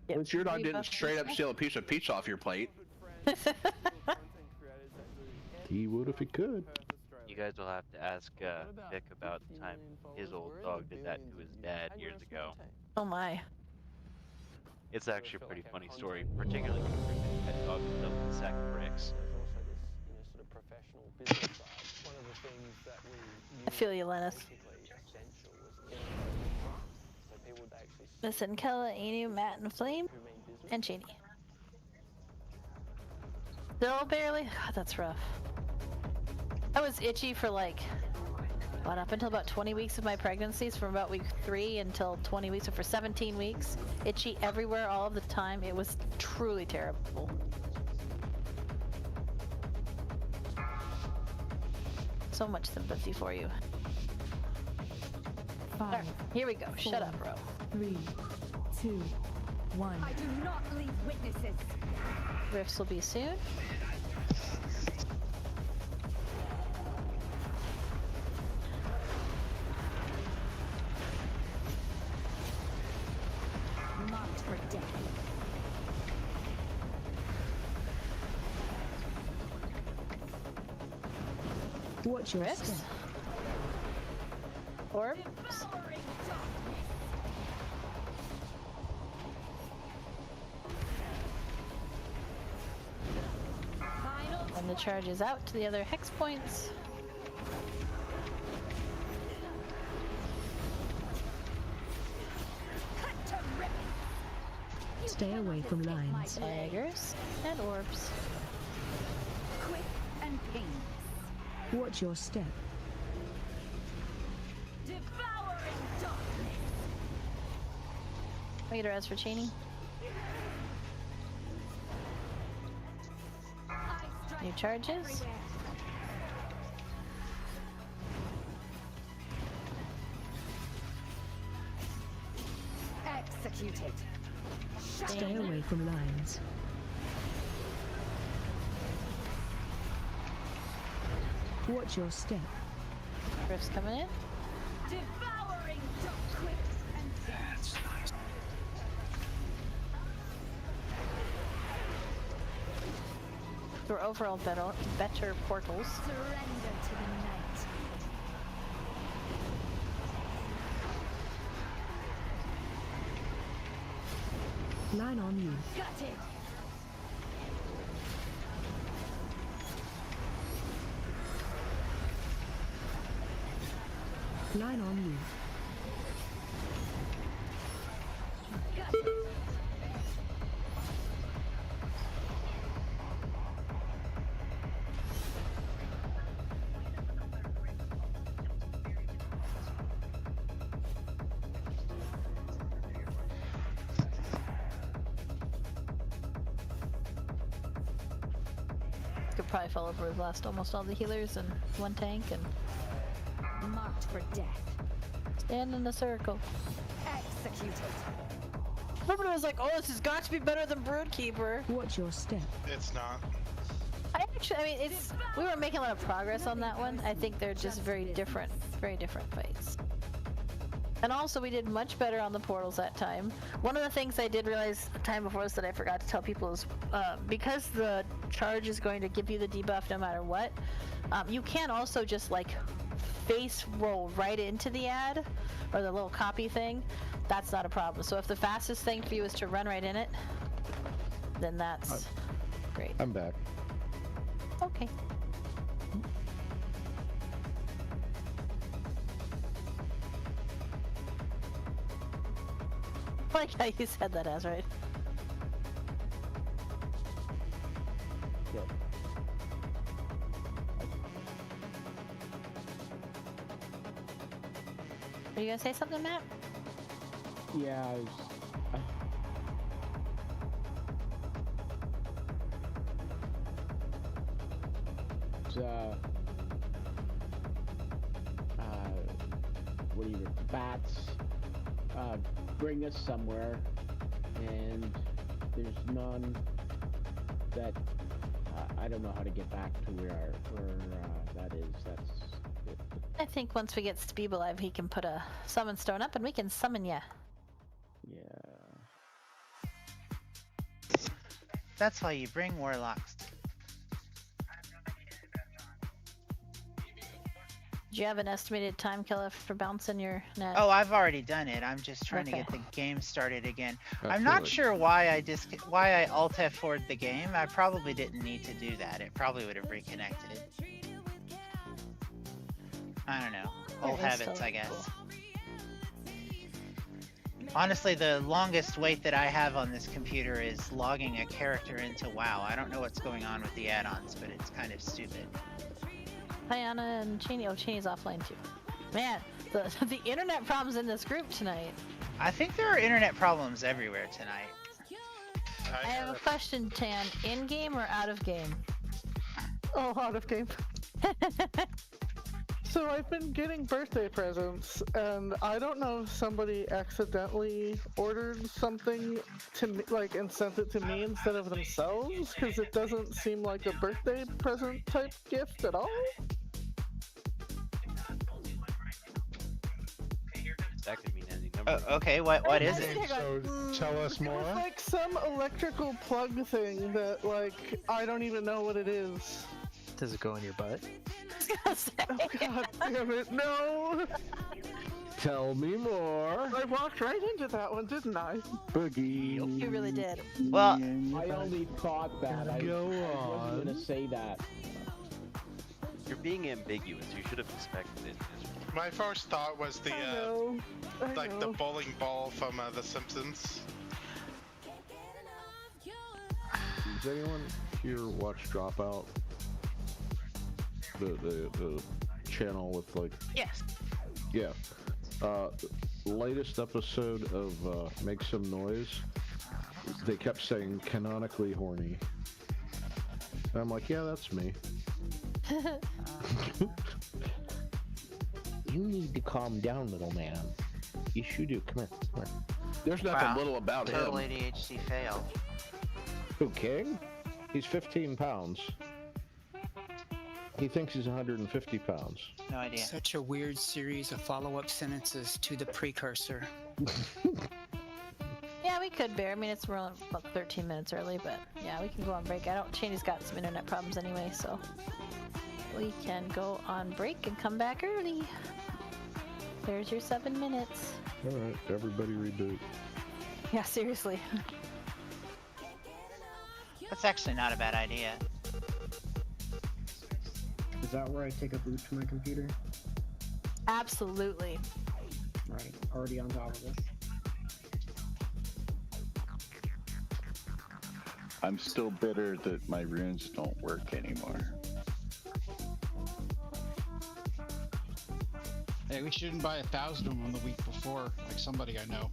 Speaker 18: At least your dog didn't straight up steal a piece of pizza off your plate.
Speaker 3: He would if he could.
Speaker 16: You guys will have to ask Vic about the time his old dog did that to his dad years ago.
Speaker 5: Oh my.
Speaker 16: It's actually a pretty funny story, particularly considering that dog was up with a sack of bricks.
Speaker 5: I feel you, Lennis. Listen, Kela, Anu, Matt, and Flame, and Cheney. Still barely? God, that's rough. I was itchy for like, what, up until about 20 weeks of my pregnancies, from about week 3 until 20 weeks, so for 17 weeks. Itchy everywhere, all of the time. It was truly terrible. So much sympathy for you.
Speaker 22: 5.
Speaker 5: Right, here we go.
Speaker 22: 4,
Speaker 5: Shut up, bro.
Speaker 22: 3, 2, 1. I do not leave witnesses.
Speaker 5: Rifts will be soon.
Speaker 22: Marked for death.
Speaker 9: Watch your
Speaker 5: Rifts.
Speaker 9: step.
Speaker 5: Orbs. And the charge is out to the other hex points.
Speaker 9: Stay away from lines.
Speaker 5: Daggers and orbs.
Speaker 22: Quick and painless.
Speaker 9: Watch your step.
Speaker 22: Devouring darkness.
Speaker 5: Can I get a res for Cheney? New charges.
Speaker 22: Executed.
Speaker 9: Stay away from lines. Watch your step.
Speaker 5: Rift's coming in.
Speaker 22: Devouring quick and
Speaker 20: That's nice.
Speaker 5: We're overall better portals.
Speaker 22: surrender to the night.
Speaker 9: Line on you.
Speaker 22: Gutted.
Speaker 9: Line on you.
Speaker 22: Gutted.
Speaker 5: Could probably follow over with last almost all the healers and one tank and
Speaker 22: Marked for death.
Speaker 5: stand in a circle.
Speaker 22: Executed.
Speaker 5: Everybody was like, "Oh, this has got to be better than Broodkeeper."
Speaker 9: Watch your step.
Speaker 6: It's not.
Speaker 5: I mean, we were making a lot of progress on that one. I think they're just very different fights. And also, we did much better on the portals that time. One of the things I did realize the time before this that I forgot to tell people is because the charge is going to give you the debuff no matter what, you can also just like face roll right into the ad or the little copy thing. That's not a problem. So if the fastest thing for you is to run right in it, then that's great.
Speaker 3: I'm back.
Speaker 5: Okay. I like how you said that, as right.
Speaker 21: Yeah.
Speaker 5: Are you gonna say something, Matt?
Speaker 21: Yeah, what do you bats bring us somewhere, and there's none that I don't know how to get back to where that is. That's it.
Speaker 5: I think once we get Speeb alive, he can put a summon stone up and we can summon ya.
Speaker 21: Yeah.
Speaker 4: That's why you bring warlocks.
Speaker 5: Do you have an estimated time, Kela, for bouncing your net?
Speaker 4: Oh, I've already done it. I'm just trying to get the game started again. I'm not sure why I Alt F4'd the game. I probably didn't need to do that. It probably would have reconnected. I don't know. Old habits, I guess. Honestly, the longest wait that I have on this computer is logging a character into WoW. I don't know what's going on with the add-ons, but it's kind of stupid.
Speaker 5: Hi, Anna and Cheney. Oh, Cheney's offline too. Man, the internet problems in this group tonight.
Speaker 4: I think there are internet problems everywhere tonight.
Speaker 5: I have a question, Tan. In game or out of game?
Speaker 12: Oh, out of game. So I've been getting birthday presents, and I don't know if somebody accidentally ordered something to me, like, and sent it to me instead of themselves, because it doesn't seem like a birthday present type gift at all.
Speaker 16: That could mean any number.
Speaker 4: Okay, what is it?
Speaker 2: So tell us more.
Speaker 12: It's like some electrical plug thing that, like, I don't even know what it is.
Speaker 1: Does it go in your butt?
Speaker 12: Oh god damn it, no!
Speaker 3: Tell me more.
Speaker 12: I walked right into that one, didn't I?
Speaker 3: Boogie.
Speaker 5: You really did.
Speaker 4: Well,
Speaker 21: I only thought that. I wasn't gonna say that.
Speaker 16: You're being ambiguous. You should have expected it.
Speaker 6: My first thought was the
Speaker 12: I know.
Speaker 6: the bowling ball from The Simpsons.
Speaker 3: Does anyone here watch Dropout? The channel with like.
Speaker 4: Yes.
Speaker 3: Yeah. Latest episode of Make Some Noise. They kept saying canonically horny. And I'm like, yeah, that's me.
Speaker 17: You need to calm down, little man. You should do. Come here.
Speaker 3: There's nothing little about
Speaker 4: Total
Speaker 3: him.
Speaker 4: ADHD fail.
Speaker 3: Who, King? He's 15 pounds. He thinks he's 150 pounds.
Speaker 4: No idea.
Speaker 20: Such a weird series of follow-up sentences to the precursor.
Speaker 5: Yeah, we could bear. I mean, we're only about 13 minutes early, but yeah, we can go on break. Cheney's got some internet problems anyway, so we can go on break and come back early. There's your 7 minutes.
Speaker 3: All right, everybody reboot.
Speaker 5: Yeah, seriously.
Speaker 4: That's actually not a bad idea.
Speaker 17: Is that where I take a boot to my computer?
Speaker 5: Absolutely.
Speaker 17: Right, already on top of this.
Speaker 15: I'm still bitter that my runes don't work anymore.
Speaker 7: Hey, we shouldn't buy 1,000 of them the week before, like somebody I know.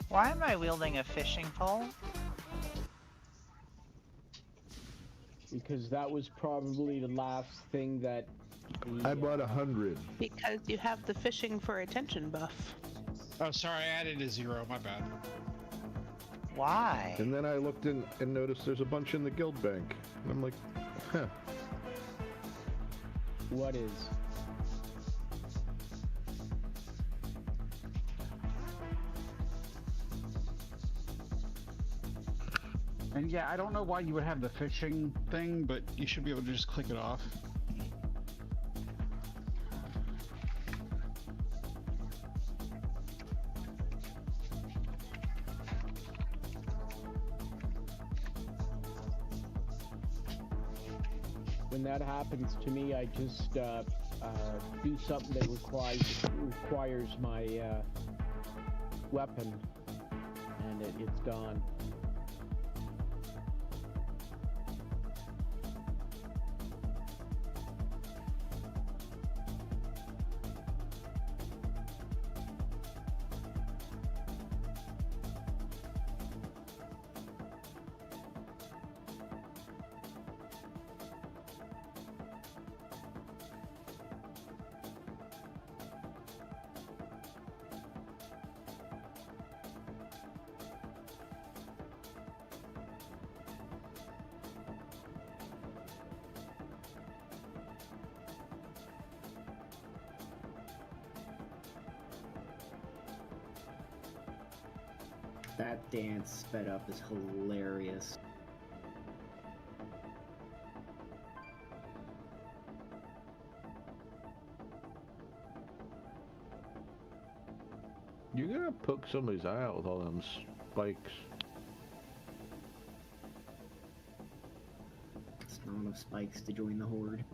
Speaker 4: Why am I wielding a fishing pole?
Speaker 21: Because that was probably the last thing that...
Speaker 3: I bought 100.
Speaker 13: Because you have the fishing for attention buff.
Speaker 7: Oh, sorry, I added a 0, my bad.
Speaker 4: Why?
Speaker 3: And then I looked in and noticed there's a bunch in the guild bank. And I'm like, huh.
Speaker 21: What is?
Speaker 19: And yeah, I don't know why you would have the fishing thing, but you should be able to just click it off.
Speaker 21: When that happens to me, I just do something that requires my weapon, and it's gone.
Speaker 17: That dance sped up is hilarious.
Speaker 3: You're gonna poke somebody's eye out with all them spikes.
Speaker 17: It's not enough spikes to join the horde.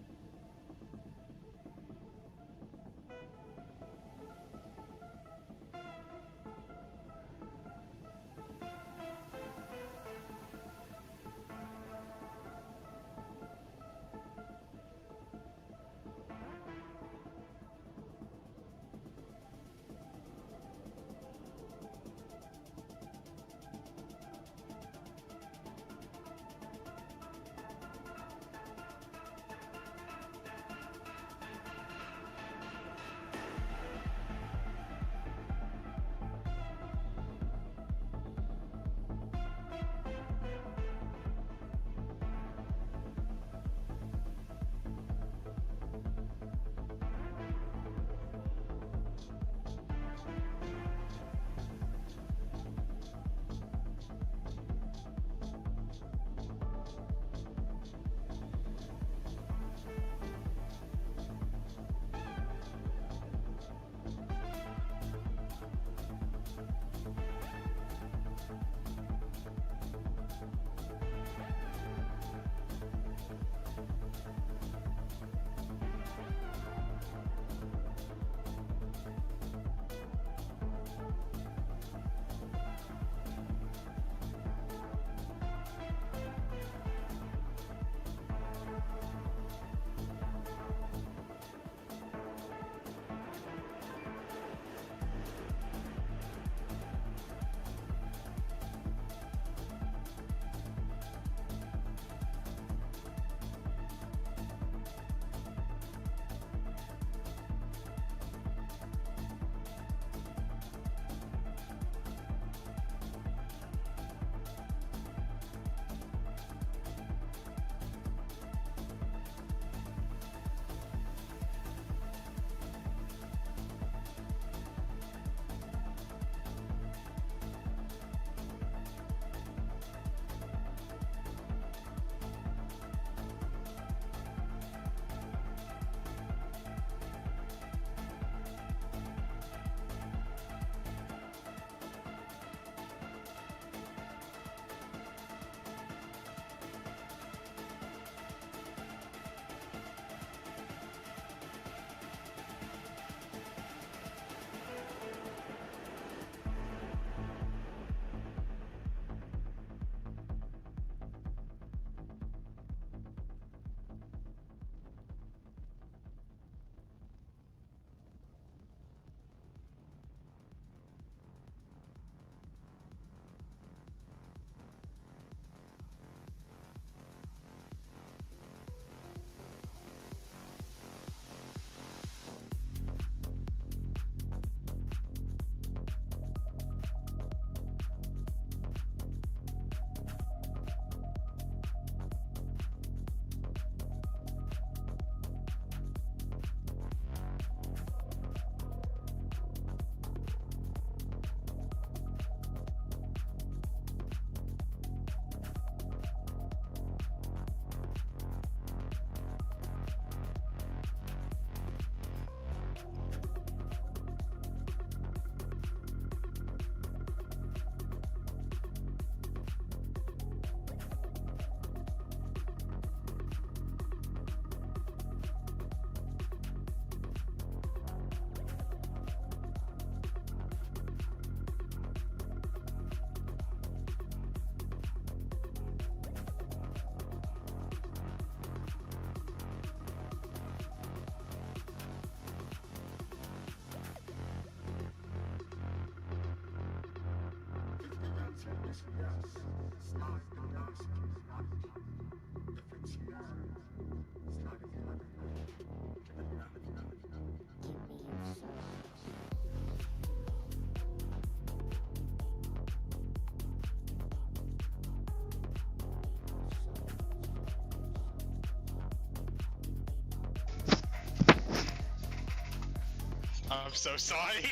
Speaker 6: I'm so sorry.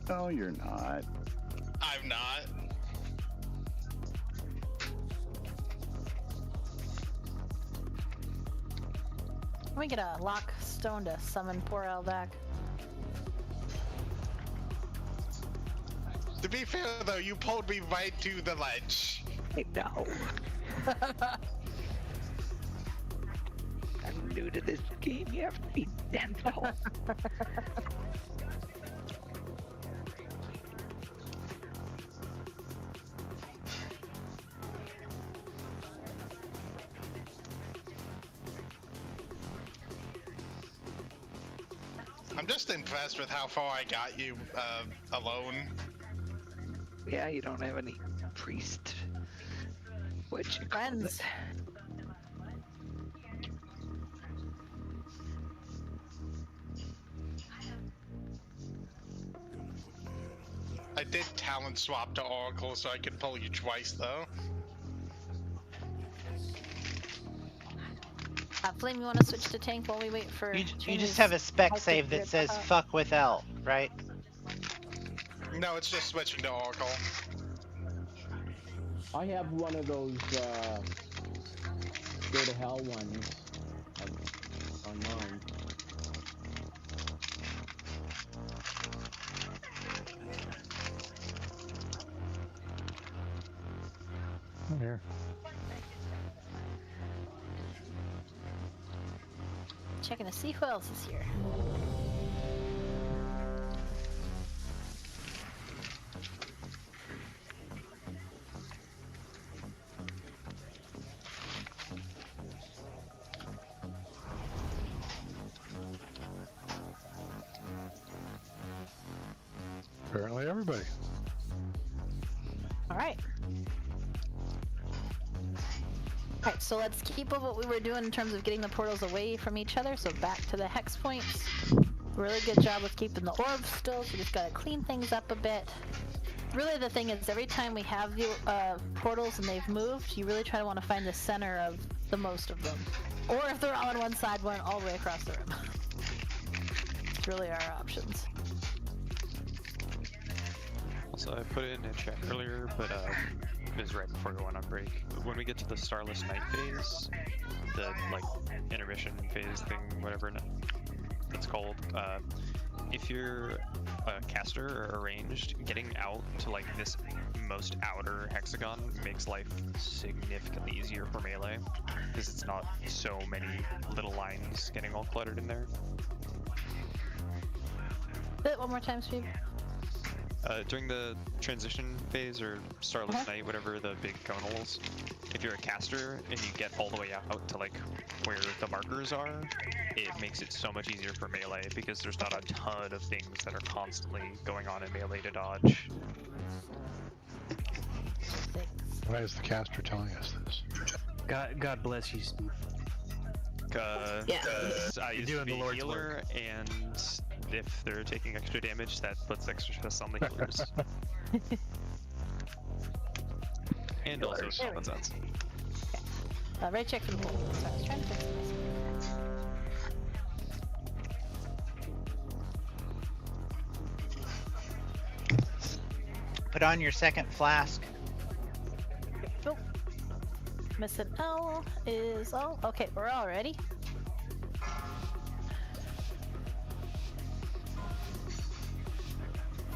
Speaker 15: No, you're not.
Speaker 6: I'm not.
Speaker 5: Let me get a lock stone to summon poor Al back.
Speaker 6: To be fair though, you pulled me right to the ledge.
Speaker 20: I know. I'm new to this game, you have to be gentle.
Speaker 6: I'm just impressed with how far I got you alone.
Speaker 20: Yeah, you don't have any priest. What you
Speaker 5: friends?
Speaker 6: I did talent swap to Oracle so I could pull you twice though.
Speaker 5: Flame, you want to switch to tank while we wait for...
Speaker 4: You just have a spec save that says fuck with L, right?
Speaker 6: No, it's just switching to Oracle.
Speaker 21: I have one of those go to hell ones on mine.
Speaker 2: I'm here.
Speaker 5: Checking to see who else is here.
Speaker 2: Apparently everybody.
Speaker 5: Alright. Alright, so let's keep up what we were doing in terms of getting the portals away from each other, so back to the hex points. Really good job with keeping the orbs still, so we just gotta clean things up a bit. Really the thing is, every time we have the portals and they've moved, you really try to want to find the center of the most of them. Or if they're all on one side, one all the way across the room. It's really our options.
Speaker 8: So I put it in a chat earlier, but it was right before we went on break. When we get to the Starless Night phase, the like intermission phase thing, whatever it's called, if you're a caster or a ranged, getting out to like this most outer hexagon makes life significantly easier for melee, because it's not so many little lines getting all cluttered in there.
Speaker 5: Say it one more time, Steve.
Speaker 8: During the transition phase or Starless Night, whatever the big gonals, if you're a caster and you get all the way out to like where the markers are, it makes it so much easier for melee because there's not a ton of things that are constantly going on in melee to dodge.
Speaker 2: Why is the caster telling us this?
Speaker 1: God bless you, Steve.
Speaker 8: I
Speaker 1: You're
Speaker 8: used
Speaker 1: doing
Speaker 8: to be
Speaker 1: the
Speaker 8: a
Speaker 1: Lord's
Speaker 8: healer,
Speaker 1: work.
Speaker 8: and if they're taking extra damage, that puts extra stress on the healers. And also common sense.
Speaker 5: Right check for the pool. Sorry, I was trying to fix this.
Speaker 4: Put on your second flask.
Speaker 5: Cool. Missing L is all. Okay, we're all ready.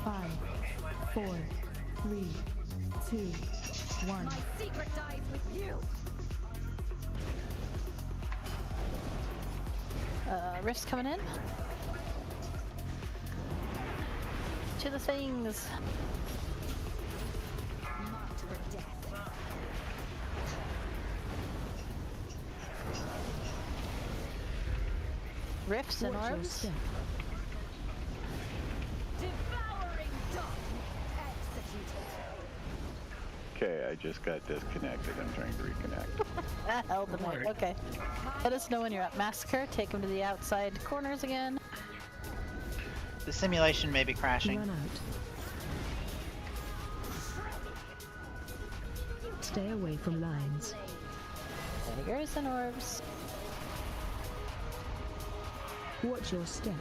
Speaker 22: Five, 4, 3, 2, 1. My secret dies with you.
Speaker 5: Rifts coming in. To the things.
Speaker 22: Marked for death.
Speaker 5: Rifts and
Speaker 22: Watch your
Speaker 5: orbs.
Speaker 22: step. Devouring dawn. Executed.
Speaker 15: Okay, I just got disconnected. I'm trying to reconnect.
Speaker 5: Hell the night. Okay. Let us know when you're at Massacre. Take them to the outside corners again.
Speaker 4: The simulation may be crashing.
Speaker 9: Run out. Stay away from lines.
Speaker 5: Daggers and orbs.
Speaker 9: Watch your step.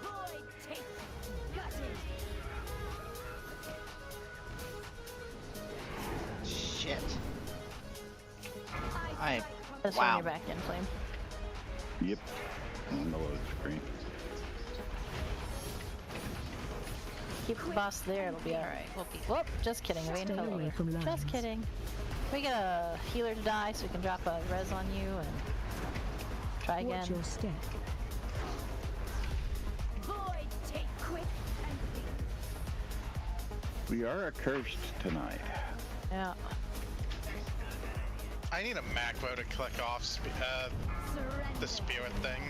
Speaker 22: Void take gutted.
Speaker 4: Shit. I.
Speaker 5: That's
Speaker 4: Wow.
Speaker 5: when you're back in flame.
Speaker 15: Yep. On the load screen.
Speaker 5: Keep the boss there, it'll be alright. We'll be. Whoop, just kidding. Wait
Speaker 9: Stay
Speaker 5: until
Speaker 9: away from
Speaker 5: Just
Speaker 9: lines.
Speaker 5: kidding. We get a healer to die so we can drop a res on you and try again.
Speaker 9: Watch your step.
Speaker 22: Void take quick and
Speaker 15: We are accursed tonight.
Speaker 5: Yeah.
Speaker 6: I need a macro to click off the spirit thing.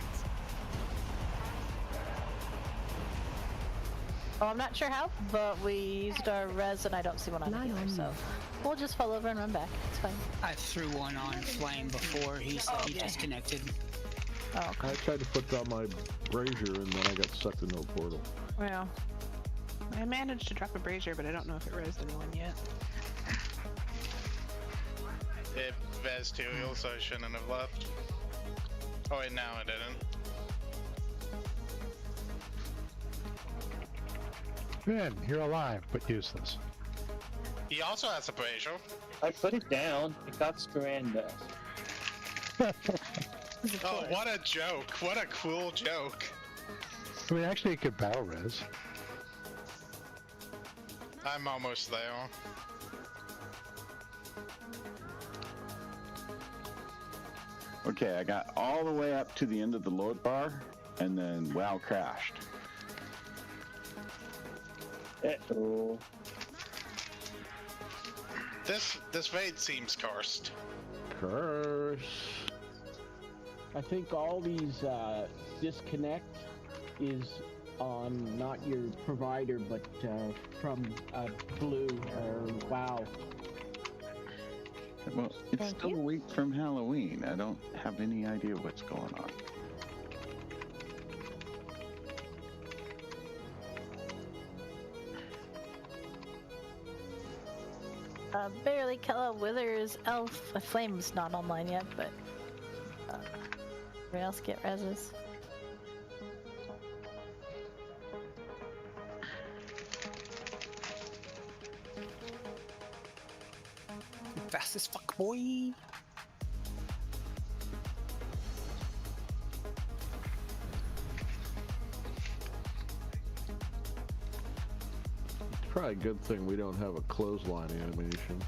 Speaker 5: Oh, I'm not sure how, but we used our res and I don't see one on the
Speaker 9: Line
Speaker 5: healer,
Speaker 9: on
Speaker 5: so
Speaker 9: you.
Speaker 5: we'll just fall over and run back. It's fine.
Speaker 20: I threw one on Flame before he said he disconnected.
Speaker 5: Oh, okay.
Speaker 3: I tried to put down my brazier and then I got sucked into a portal.
Speaker 5: Yeah.
Speaker 13: I managed to drop a brazier, but I don't know if it rezzed anyone yet.
Speaker 6: It res 2 heals, so I shouldn't have left. Oh wait, now I didn't.
Speaker 2: Finn, you're alive, but useless.
Speaker 6: He also has a brazier.
Speaker 10: I put it down. It got stranded.
Speaker 6: Oh, what a joke. What a cruel joke.
Speaker 2: I mean, actually, it could battle res.
Speaker 6: I'm almost there.
Speaker 15: Okay, I got all the way up to the end of the load bar, and then WoW crashed.
Speaker 10: Uh-oh.
Speaker 6: This raid seems cursed.
Speaker 3: Curse.
Speaker 21: I think all these disconnect is on not your provider, but from Blue or WoW.
Speaker 15: Well, it's still a week from Halloween. I don't have any idea what's going on.
Speaker 5: Barely Kela Withers Elf. Flame's not online yet, but everybody else get reses.
Speaker 20: Fast as fuck, boy.
Speaker 3: It's probably a good thing we don't have a clothesline animation.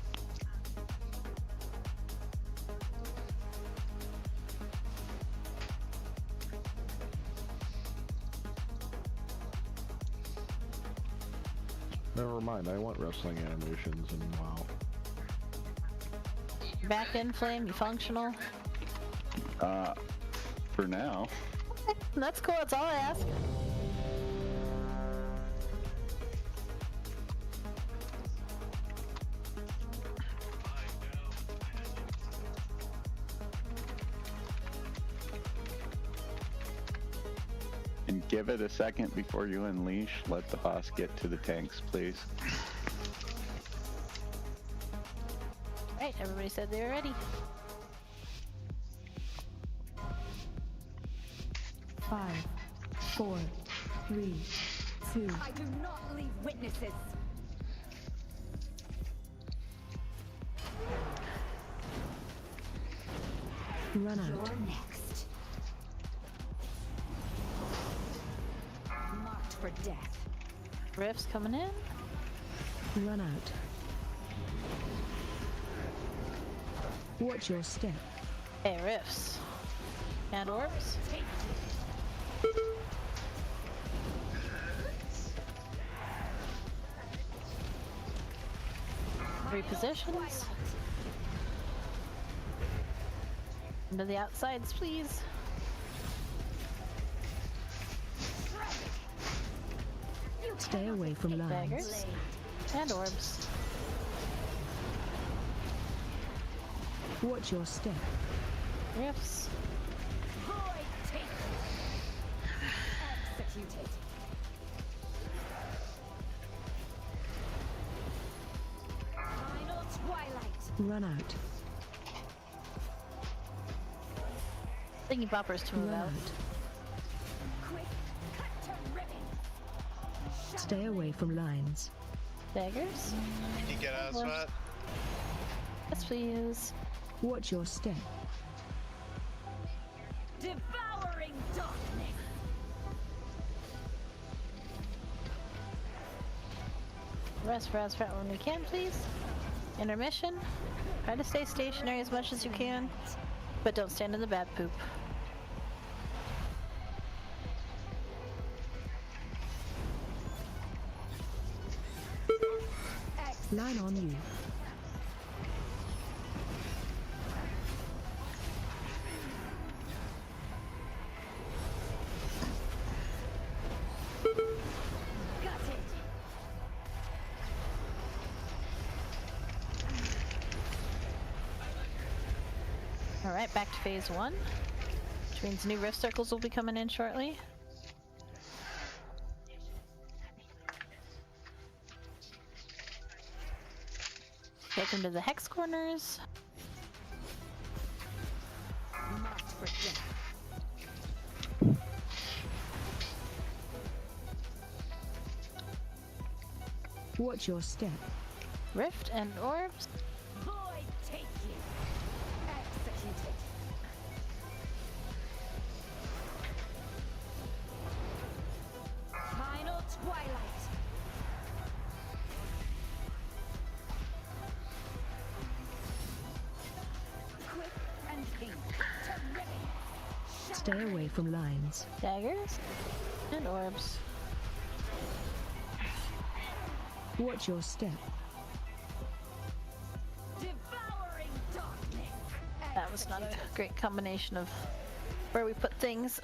Speaker 3: Never mind, I want wrestling animations and WoW.
Speaker 5: Back in flame, you functional?
Speaker 15: For now.
Speaker 5: That's cool, that's all I ask.
Speaker 15: And give it a second before you unleash. Let the boss get to the tanks, please.
Speaker 5: Right, everybody said they were ready.
Speaker 9: 5, 4, 3, 2.
Speaker 22: I do not leave witnesses.
Speaker 9: Run out.
Speaker 22: You're next. Marked for death.
Speaker 5: Rift's coming in.
Speaker 9: Run out. Watch your step.
Speaker 5: Hey, Rifts. And orbs. Repositions. Into the outsides, please.
Speaker 9: Stay away from lines.
Speaker 5: Daggers. And orbs.
Speaker 9: Watch your step.
Speaker 5: Rifts.
Speaker 22: Void take. Executed. Final twilight.
Speaker 9: Run out.
Speaker 5: Thingy boppers to move out.
Speaker 9: Stay away from lines.
Speaker 5: Daggers?
Speaker 6: You get out of sweat?
Speaker 5: Yes, please.
Speaker 9: Watch your step.
Speaker 22: Devouring darkness.
Speaker 5: Rest when we can, please. Intermission. Try to stay stationary as much as you can, but don't stand in the bad poop.
Speaker 9: Line on you.
Speaker 5: Alright, back to phase 1, which means new rift circles will be coming in shortly. Take them to the hex corners.
Speaker 9: Watch your step.
Speaker 5: Rift and orbs.
Speaker 22: Void take you. Executed. Final twilight. Quick and pink.
Speaker 9: Stay away from lines.
Speaker 5: Daggers and orbs.
Speaker 9: Watch your step.
Speaker 22: Devouring darkness.
Speaker 5: That was not a great combination of where we put things.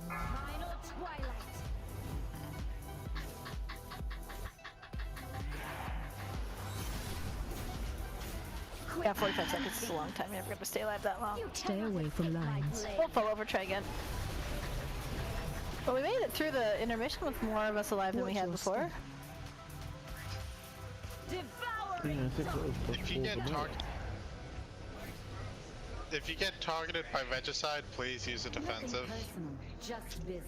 Speaker 22: Final twilight.
Speaker 5: Yeah, 45 seconds is a long time. You're never gonna stay alive that long.
Speaker 9: Stay away from lines.
Speaker 5: We'll fall over, try again. But we made it through the intermission with more of us alive than we had before.
Speaker 6: If you get targeted by Regicide, please use a defensive.
Speaker 22: Just business.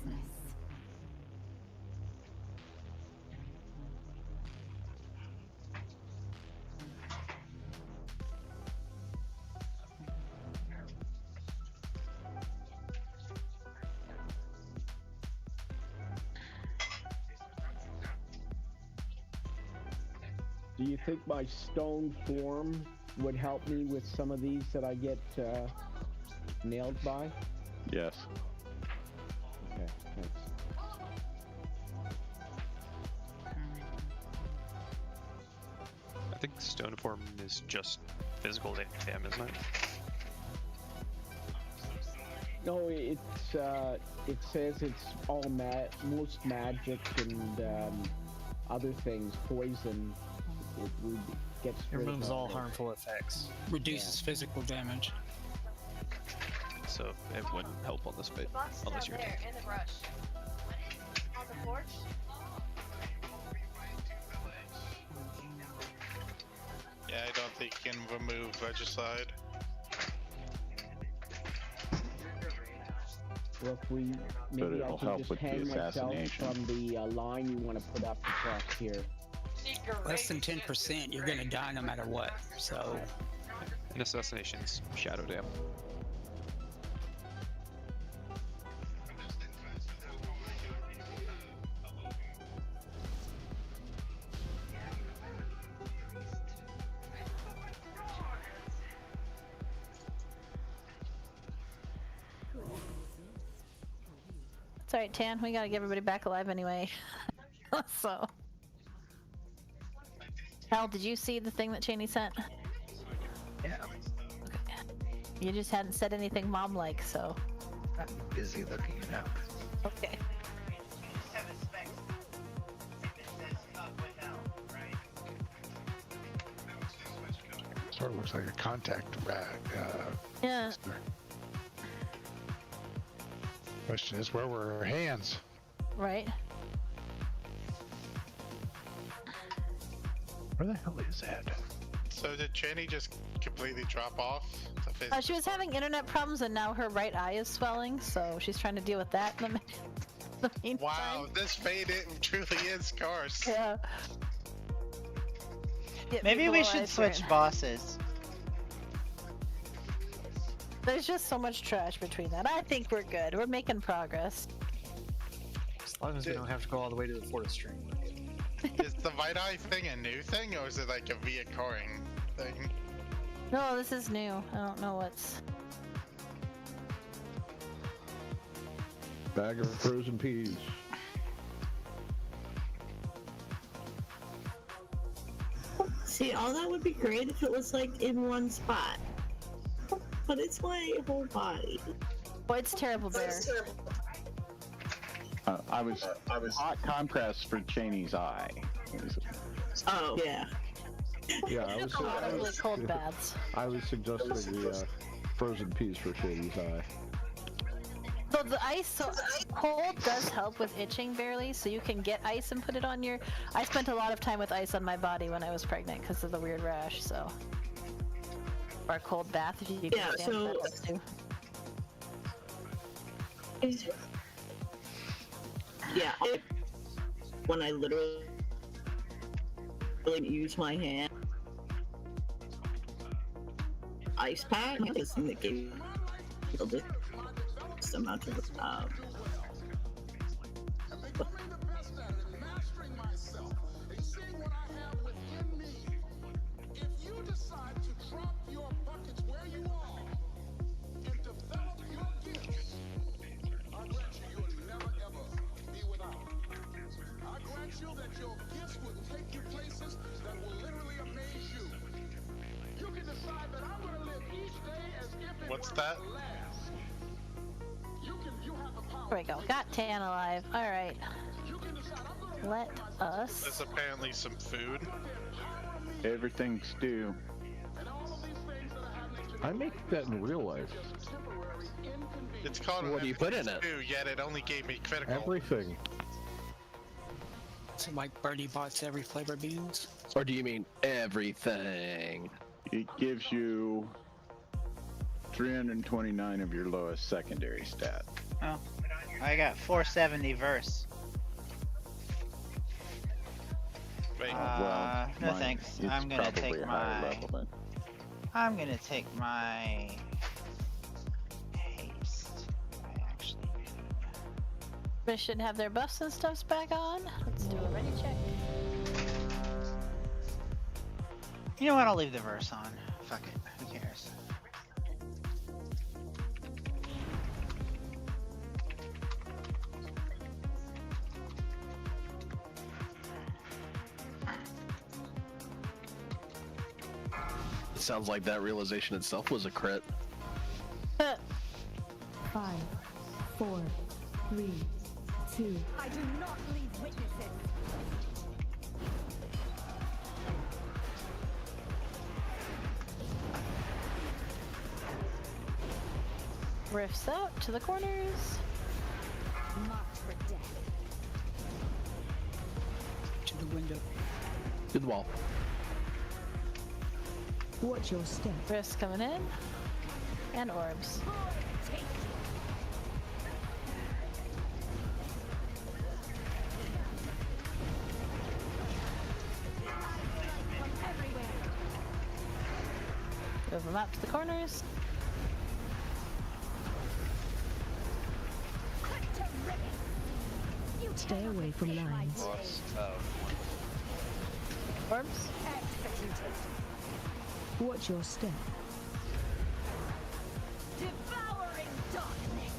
Speaker 21: Do you think my stone form would help me with some of these that I get nailed by?
Speaker 15: Yes.
Speaker 21: Okay, thanks.
Speaker 8: I think stone form is just physical damn, isn't it?
Speaker 21: No, it's it says it's all most magic and other things, poison. It gets rid
Speaker 1: Removes
Speaker 21: of
Speaker 1: all
Speaker 21: it.
Speaker 1: harmful effects.
Speaker 20: Reduces physical damage.
Speaker 8: So it wouldn't help on this bit unless you're dead.
Speaker 5: in the brush. On the porch.
Speaker 6: Yeah, I don't think you can remove Regicide.
Speaker 21: Well, if we maybe I
Speaker 15: it'll
Speaker 21: can
Speaker 15: help
Speaker 21: just
Speaker 15: with the
Speaker 21: hang myself
Speaker 15: assassination.
Speaker 21: from the line you want to put up across here.
Speaker 20: Less than 10%, you're gonna die no matter what. So,
Speaker 8: And assassination's shadow dam.
Speaker 5: It's alright, Tan. We gotta get everybody back alive anyway. So. Hal, did you see the thing that Cheney sent?
Speaker 11: Yeah.
Speaker 5: You just hadn't said anything mom-like, so.
Speaker 11: I'm busy looking it up.
Speaker 5: Okay.
Speaker 2: Sort of looks like a contact rag.
Speaker 5: Yeah.
Speaker 2: Question is, where were her hands?
Speaker 5: Right.
Speaker 2: Where the hell is that?
Speaker 6: So did Channy just completely drop off?
Speaker 5: She was having internet problems and now her right eye is swelling, so she's trying to deal with that in the meantime.
Speaker 6: Wow, this fade it truly is scarce.
Speaker 5: Yeah.
Speaker 4: Maybe we should switch bosses.
Speaker 5: There's just so much trash between that. I think we're good. We're making progress.
Speaker 1: As long as we don't have to go all the way to the fourth string.
Speaker 6: Is the White Eye thing a new thing, or is it like a reoccurring thing?
Speaker 5: No, this is new. I don't know what's...
Speaker 3: Bag of frozen peas.
Speaker 14: See, all that would be great if it was like in one spot. But it's my whole body.
Speaker 5: Oh, it's terrible, Bear.
Speaker 15: I was hot compress for Chaney's eye.
Speaker 14: Oh, yeah.
Speaker 3: Yeah, I was,
Speaker 5: Really cold baths.
Speaker 3: I was suggesting the frozen peas for Shady's eye.
Speaker 5: So the ice, so cold does help with itching barely, so you can get ice and put it on your... I spent a lot of time with ice on my body when I was pregnant because of the weird rash, so... Or a cold bath if you can stand that too.
Speaker 14: Yeah, when I literally use my hand ice pack, this thing that gave this amount of
Speaker 6: What's that?
Speaker 5: There we go. Got Tan alive. Alright. Let us...
Speaker 6: There's apparently some food.
Speaker 15: Everything stew.
Speaker 3: I make that in real life.
Speaker 6: It's called
Speaker 18: What do you put in it?
Speaker 6: Stew, yet it only gave me critical.
Speaker 3: Everything.
Speaker 20: So like Birdie Bots every flavor beans?
Speaker 18: Or do you mean everything?
Speaker 15: It gives you 329 of your lowest secondary stat.
Speaker 4: Oh, I got 470 verse.
Speaker 6: Wait.
Speaker 15: Well,
Speaker 4: no
Speaker 15: mine-
Speaker 4: thanks.
Speaker 15: it's
Speaker 4: I'm gonna
Speaker 15: probably
Speaker 4: take
Speaker 15: a higher
Speaker 4: my...
Speaker 15: level then.
Speaker 4: I'm gonna take my... haste. I actually...
Speaker 5: They should have their buffs and stuffs back on. Let's do a ready check.
Speaker 4: You know what? I'll leave the verse on. Fuck it. Who cares?
Speaker 18: It sounds like that realization itself was a crit.
Speaker 22: 5, 4, 3, 2. I do not leave witnesses.
Speaker 5: Rifts out to the corners.
Speaker 22: Marked for death.
Speaker 20: To the window.
Speaker 18: To the wall.
Speaker 22: Watch your step.
Speaker 5: Rifts coming in. And orbs. Move them out to the corners.
Speaker 9: Stay away from lines.
Speaker 5: Orbs.
Speaker 9: Watch your step.
Speaker 22: Devouring darkness.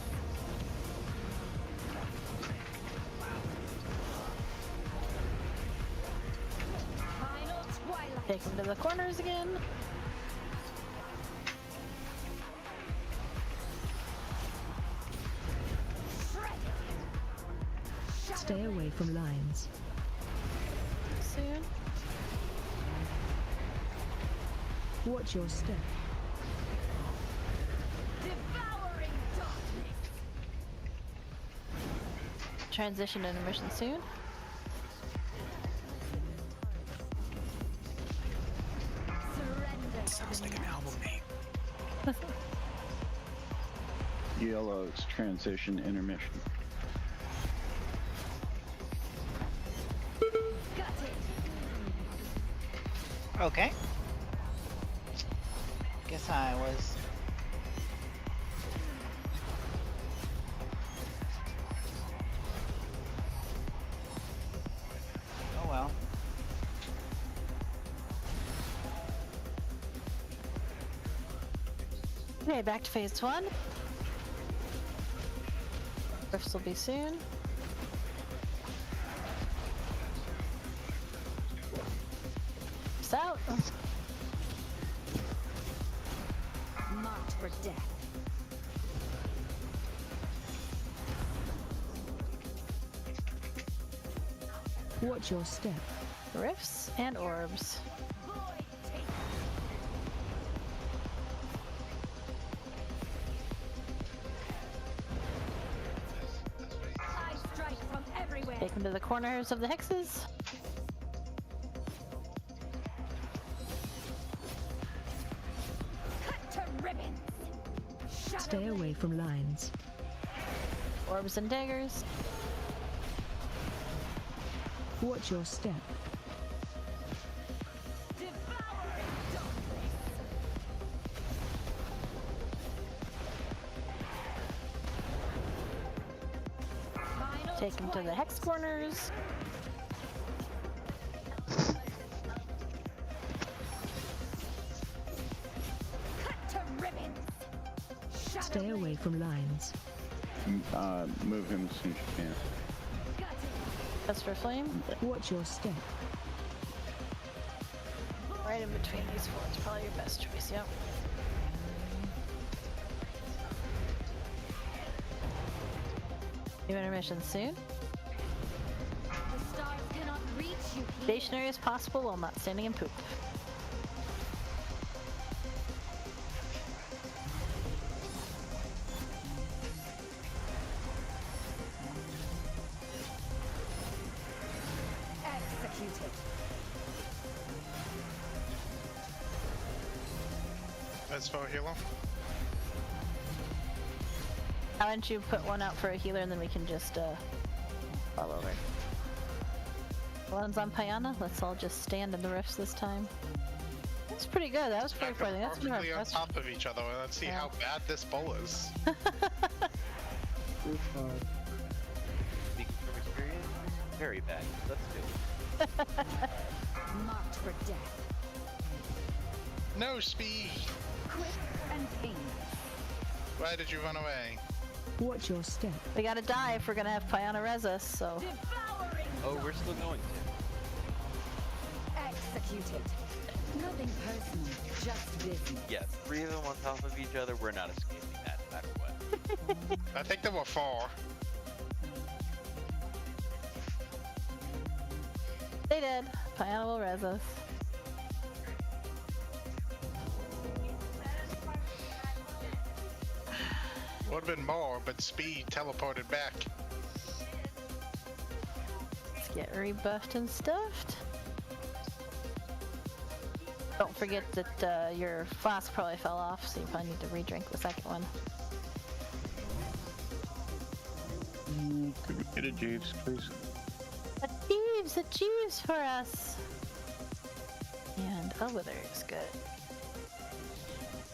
Speaker 22: Final twilight.
Speaker 5: Take them to the corners again.
Speaker 9: Stay away from lines.
Speaker 5: Soon.
Speaker 9: Watch your step.
Speaker 22: Devouring darkness.
Speaker 5: Transition intermission soon.
Speaker 20: It's like an album name.
Speaker 15: Yellow's transition intermission.
Speaker 4: Okay. Guess I was. Oh well.
Speaker 5: Okay, back to phase 1. Rifts will be soon. Peace out.
Speaker 22: Marked for death.
Speaker 9: Watch your step.
Speaker 5: Rifts and orbs.
Speaker 22: I strike from everywhere.
Speaker 5: Take them to the corners of the hexes.
Speaker 22: Cut to ribbons.
Speaker 9: Stay away from lines.
Speaker 5: Orbs and daggers.
Speaker 9: Watch your step.
Speaker 5: Take them to the hex corners.
Speaker 22: Cut to ribbons.
Speaker 9: Stay away from lines.
Speaker 15: Move him as soon as you can.
Speaker 5: That's for flame.
Speaker 9: Watch your step.
Speaker 5: Right in between these four is probably your best choice, yep. New intermission soon.
Speaker 22: The stars cannot reach you.
Speaker 5: Stationary as possible while not standing in poop.
Speaker 22: Executed.
Speaker 6: That's for healer.
Speaker 5: Why don't you put one out for a healer and then we can just fall over. One's on Payana. Let's all just stand in the rifts this time. That's pretty good. That was pretty funny. That's more
Speaker 6: Perfectly on
Speaker 5: impressive.
Speaker 6: top of each other. Let's see how bad this bowl is.
Speaker 12: Speaking from experience, very bad. Let's do it.
Speaker 22: Marked for death.
Speaker 6: No speed.
Speaker 22: Quick and painless.
Speaker 6: Why did you run away?
Speaker 9: Watch your step.
Speaker 5: We gotta die if we're gonna have Payana res us, so.
Speaker 22: Devouring.
Speaker 12: Oh, we're still going to.
Speaker 22: Executed. Nothing personal, just business.
Speaker 12: Yeah, 3 of them on top of each other. We're not escaping that no matter what.
Speaker 6: I think there were 4.
Speaker 5: They did. Payana will res us.
Speaker 6: Would have been more, but speed teleported back.
Speaker 5: Let's get rebuffed and stuffed. Don't forget that your flask probably fell off, so you probably need to re-drink the second one.
Speaker 15: Could we get a Jeeves, please?
Speaker 5: A Jeeves for us! And a wither is good.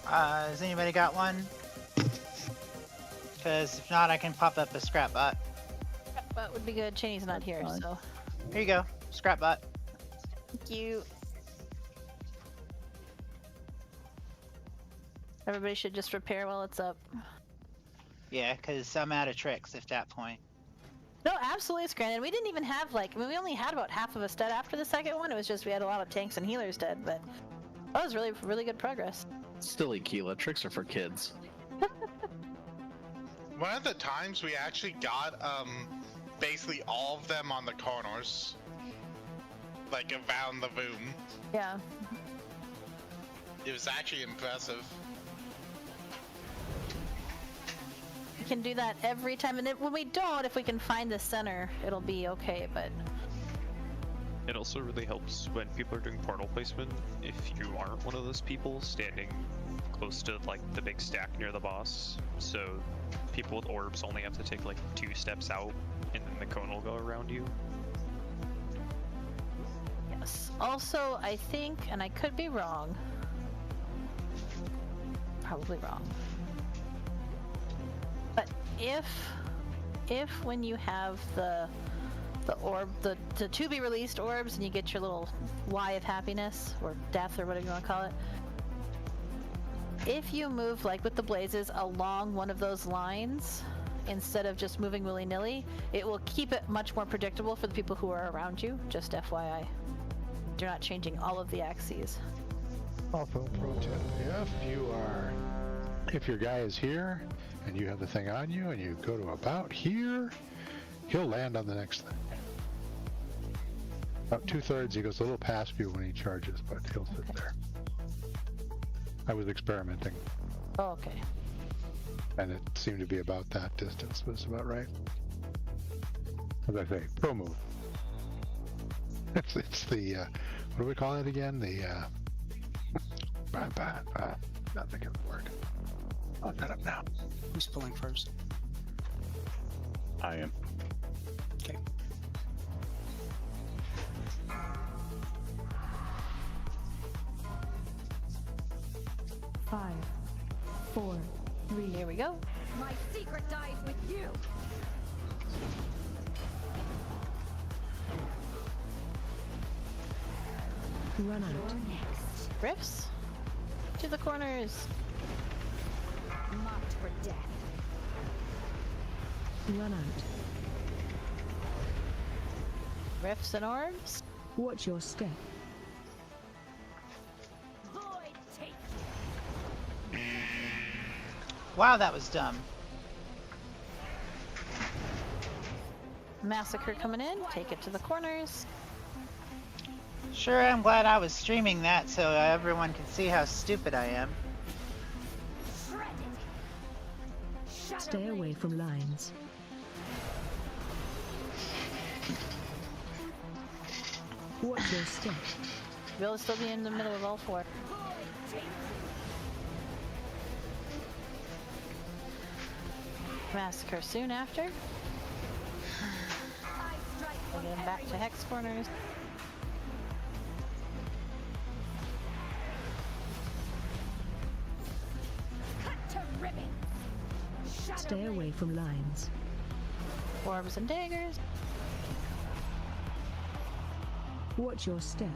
Speaker 4: Has anybody got one? Because if not, I can pop up a scrap bot.
Speaker 5: Scrap bot would be good. Cheney's not here, so.
Speaker 4: Here you go, scrap bot.
Speaker 5: Thank you. Everybody should just repair while it's up.
Speaker 4: Yeah, because I'm out of tricks at that point.
Speaker 5: No, absolutely, it's granted. We didn't even have, like, I mean, we only had about half of a stud after the second one. It was just we had a lot of tanks and healers dead, but that was really, really good progress.
Speaker 18: Still Kela, tricks are for kids.
Speaker 6: One of the times we actually got basically all of them on the corners, like around the room.
Speaker 5: Yeah.
Speaker 6: It was actually impressive.
Speaker 5: We can do that every time, and when we don't, if we can find the center, it'll be okay, but...
Speaker 8: It also really helps when people are doing portal placement, if you aren't one of those people standing close to like the big stack near the boss. So people with orbs only have to take like 2 steps out and then the cone will go around you.
Speaker 5: Yes. Also, I think, and I could be wrong, probably wrong, but if when you have the orb, the to be released orbs, and you get your little Y of happiness or death or whatever you want to call it, if you move like with the blazes along one of those lines instead of just moving willy-nilly, it will keep it much more predictable for the people who are around you. Just FYI, you're not changing all of the axes.
Speaker 2: Also, pro tip: if your guy is here and you have the thing on you and you go to about here, he'll land on the next thing. About 2/3, he goes a little past you when he charges, but he'll sit there. I was experimenting.
Speaker 5: Oh, okay.
Speaker 2: And it seemed to be about that distance. Was about right. As I say, pro move. It's the what do we call it again? The not thinking of the word. I'll set up now.
Speaker 20: Who's pulling first?
Speaker 15: I am.
Speaker 20: Okay.
Speaker 22: Five, 4, 3.
Speaker 5: Here we go.
Speaker 22: My secret dies with you.
Speaker 9: Run out.
Speaker 5: Riffs to the corners.
Speaker 22: Marked for death.
Speaker 9: Run out.
Speaker 5: Riffs and orbs.
Speaker 9: Watch your step.
Speaker 22: Void take.
Speaker 4: Wow, that was dumb.
Speaker 5: Massacre coming in. Take it to the corners.
Speaker 4: Sure, I'm glad I was streaming that so everyone can see how stupid I am.
Speaker 9: Stay away from lines. Watch your step.
Speaker 5: We'll still be in the middle of all 4. Massacre soon after. Again, back to hex corners.
Speaker 9: Stay away from lines.
Speaker 5: Orbs and daggers.
Speaker 9: Watch your step.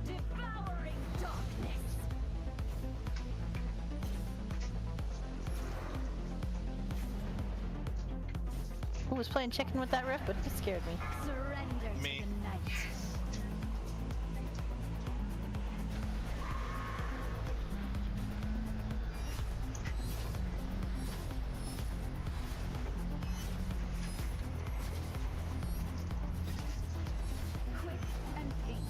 Speaker 22: Devouring darkness.
Speaker 5: Who was playing chicken with that riff, but it scared me.
Speaker 22: Surrender to the night. Quick and painless.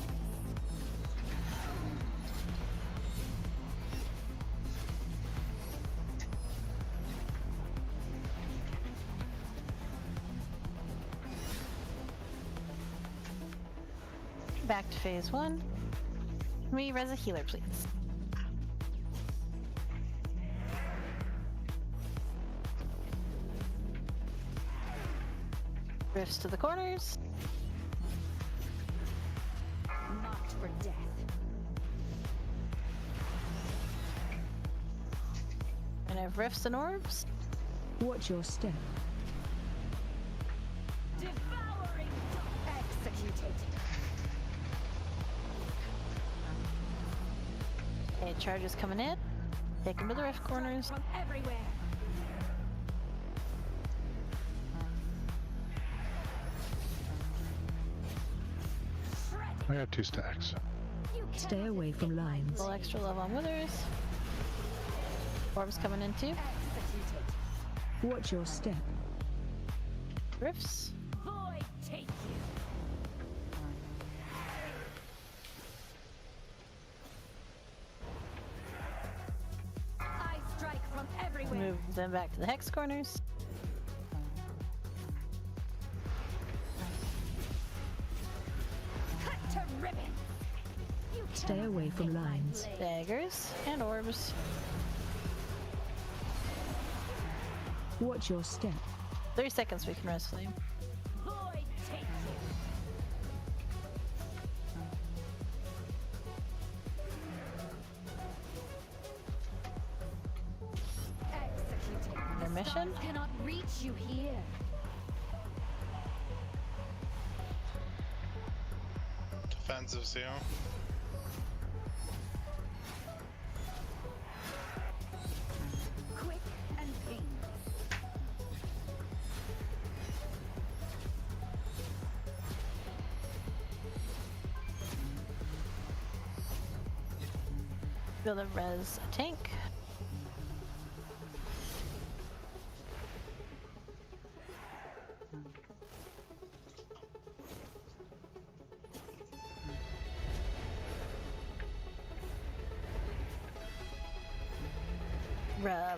Speaker 5: Back to phase 1. Can we res a healer, please? Rifts to the corners.
Speaker 22: Marked for death.
Speaker 5: And I have rifts and orbs.
Speaker 9: Watch your step.
Speaker 22: Devouring executed.
Speaker 5: Okay, charges coming in. Take them to the rift corners.
Speaker 22: From everywhere.
Speaker 2: I got 2 stacks.
Speaker 9: Stay away from lines.
Speaker 5: Little extra love on withers. Orbs coming in too.
Speaker 9: Watch your step.
Speaker 5: Rifts.
Speaker 22: Void take you. I strike from everywhere.
Speaker 5: Move them back to the hex corners.
Speaker 9: Stay away from lines.
Speaker 5: Daggers and orbs.
Speaker 9: Watch your step.
Speaker 5: 30 seconds we can rest flame.
Speaker 22: Void takes you. Executing.
Speaker 5: Intermission?
Speaker 22: The stars cannot reach you here.
Speaker 6: Defensive seal.
Speaker 22: Quick and painless.
Speaker 5: Build a res tank.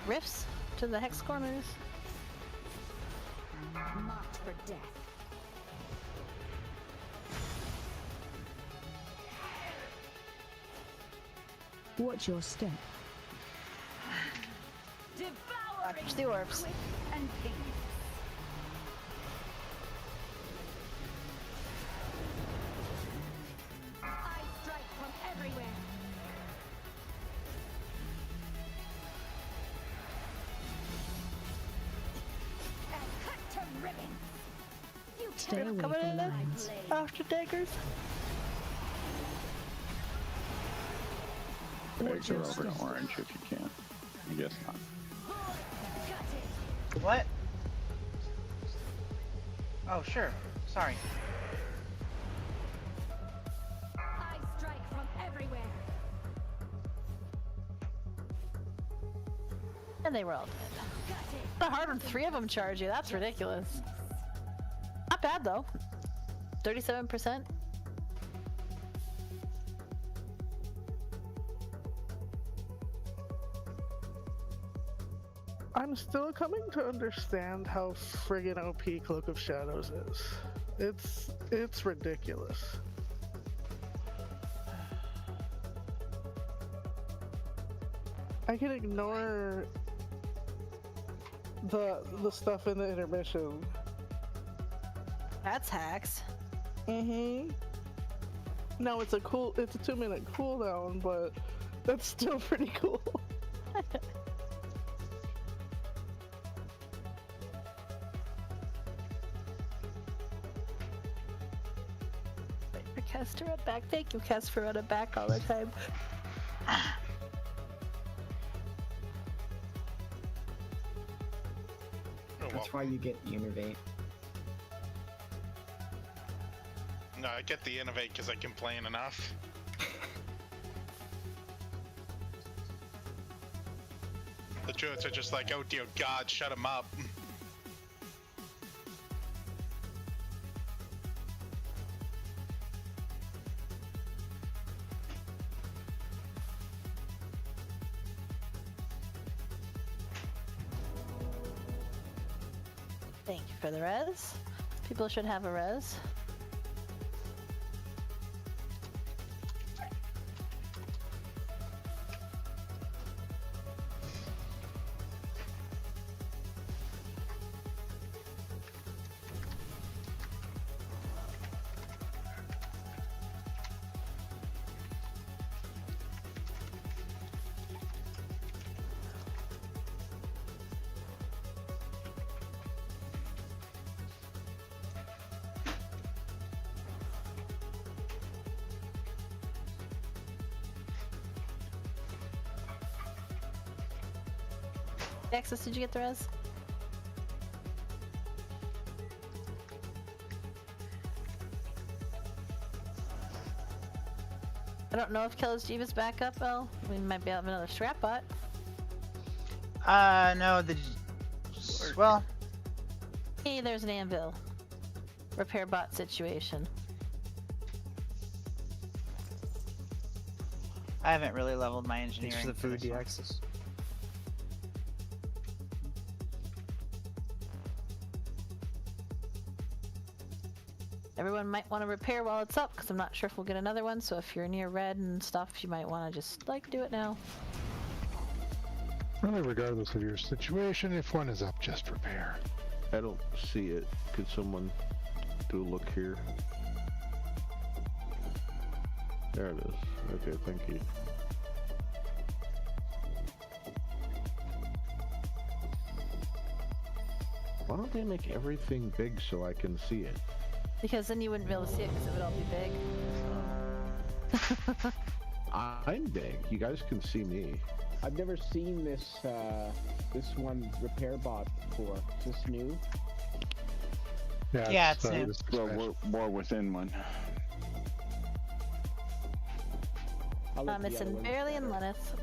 Speaker 5: Rifts to the hex corners.
Speaker 22: Marked for death.
Speaker 9: Watch your step.
Speaker 22: Devouring.
Speaker 5: Watch the orbs.
Speaker 22: Quick and painless. I strike from everywhere. And cut to ribbons. You
Speaker 9: Stay
Speaker 22: tear
Speaker 9: away
Speaker 5: Coming
Speaker 9: from
Speaker 5: in
Speaker 9: lines.
Speaker 5: after daggers.
Speaker 15: Eggs are over to orange if you can. I guess not.
Speaker 4: What? Oh, sure. Sorry.
Speaker 22: I strike from everywhere.
Speaker 5: And they were all dead. Not hard when 3 of them charge you. That's ridiculous. Not bad though. 37%.
Speaker 7: I'm still coming to understand how friggin' OP Cloak of Shadows is. It's ridiculous. I can ignore the stuff in the intermission.
Speaker 5: That's hacks.
Speaker 7: Mm-hmm. No, it's a 2-minute cooldown, but that's still pretty cool.
Speaker 5: Casterette back. Thank you, Casterette back all the time.
Speaker 17: That's why you get the innervate.
Speaker 6: No, I get the innovate because I complain enough. The druids are just like, oh dear God, shut him up.
Speaker 5: Thank you for the res. People should have a res. Access, did you get the res? I don't know if Kela's Jeeva's back up, El. We might be able to have another strap bot.
Speaker 4: No, well.
Speaker 5: Hey, there's an anvil. Repair bot situation.
Speaker 4: I haven't really leveled my engineering.
Speaker 1: Thanks for the food,
Speaker 4: this one.
Speaker 1: access.
Speaker 5: Everyone everyone might want to repair while it's up, because I'm not sure if we'll get another one. So if you're near red and stuff, you might want to just like do it now.
Speaker 2: Really, regardless of your situation, if one is up, just repair.
Speaker 3: I don't see it. Could someone do a look here? There it is. Okay, thank you. Why don't they make everything big so I can see it?
Speaker 5: Because then you wouldn't be able to see it because it would all be big.
Speaker 3: I'm big. You guys can see me.
Speaker 21: I've never seen this this one repair bot before. Is this new?
Speaker 4: Yeah, it's new.
Speaker 15: Well, we're more within one.
Speaker 5: It's in Barely and Lenith.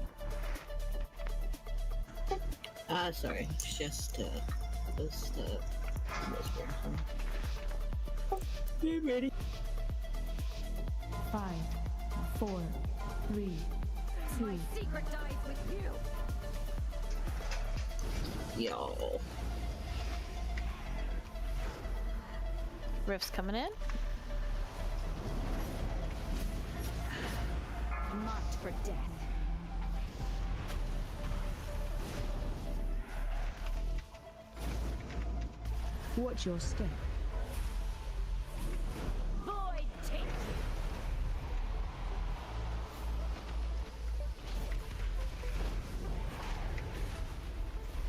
Speaker 14: Sorry. Just be ready.
Speaker 22: 5, 4, 3, 2. My secret dies with you.
Speaker 14: Yo.
Speaker 5: Rift's coming in.
Speaker 22: Marked for death.
Speaker 9: Watch your step.
Speaker 22: Void take you.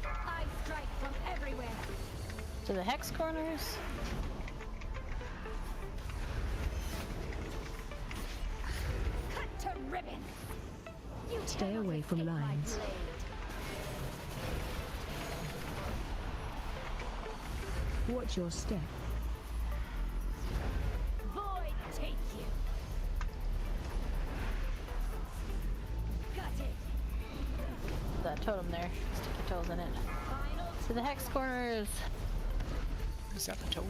Speaker 22: I strike from everywhere.
Speaker 5: To the hex corners.
Speaker 22: Cut to ribbons. You
Speaker 9: Stay away from lines. Watch your step.
Speaker 22: Void take you. Got it.
Speaker 5: That totem there. Stick your toes in it. To the hex corners.
Speaker 20: Is that the totem?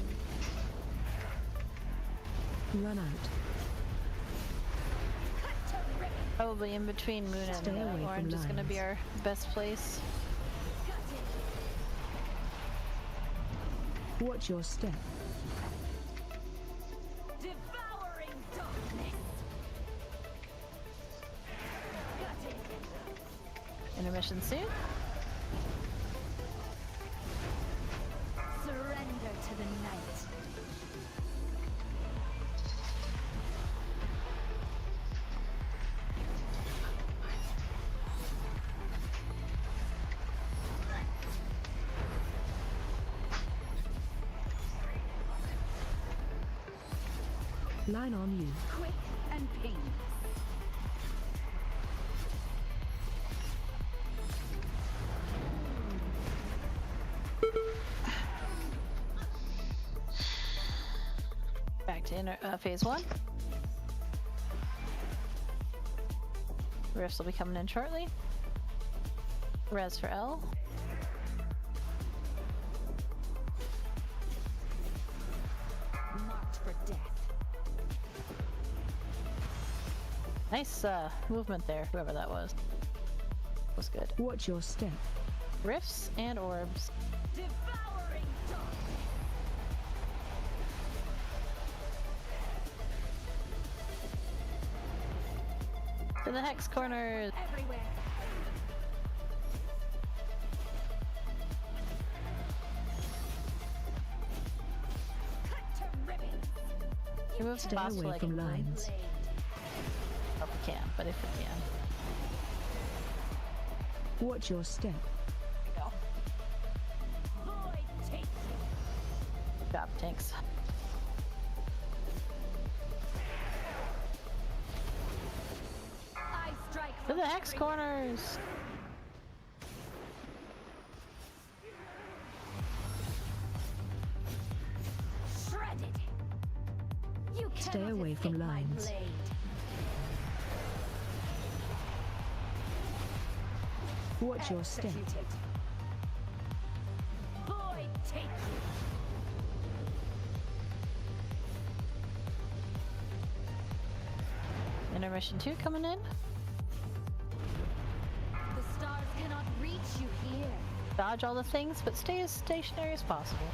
Speaker 9: Run out.
Speaker 5: Probably in between Moon and
Speaker 9: Stay away
Speaker 5: Orange
Speaker 9: from
Speaker 5: is going to be
Speaker 9: lines.
Speaker 5: our best place.
Speaker 9: Watch your step.
Speaker 22: Devouring darkness. Got it.
Speaker 5: Intermission soon.
Speaker 22: Surrender to the night.
Speaker 9: Line on you.
Speaker 22: Quick and painless.
Speaker 5: Back to phase 1. Rifts will be coming in shortly. Res for L.
Speaker 22: Marked for death.
Speaker 5: Nice movement there, whoever that was. Was good.
Speaker 9: Watch your step.
Speaker 5: Rifts and orbs.
Speaker 22: Devouring darkness.
Speaker 5: To the hex corners.
Speaker 22: Everywhere. Cut to ribbons.
Speaker 5: You move
Speaker 9: Stay
Speaker 5: possible
Speaker 9: away
Speaker 5: like
Speaker 9: from lines.
Speaker 5: If we can, but if we can.
Speaker 9: Watch your step.
Speaker 22: Void take you.
Speaker 5: Good job, tanks.
Speaker 22: I strike
Speaker 5: To
Speaker 22: from
Speaker 5: the hex corners.
Speaker 22: shredded. You
Speaker 9: Stay
Speaker 22: cannot
Speaker 9: away from
Speaker 22: escape my
Speaker 9: lines.
Speaker 22: blade.
Speaker 9: Watch your step.
Speaker 22: Executed. Void take you.
Speaker 5: Intermission 2 coming in.
Speaker 22: The stars cannot reach you here.
Speaker 5: Dodge all the things, but stay as stationary as possible.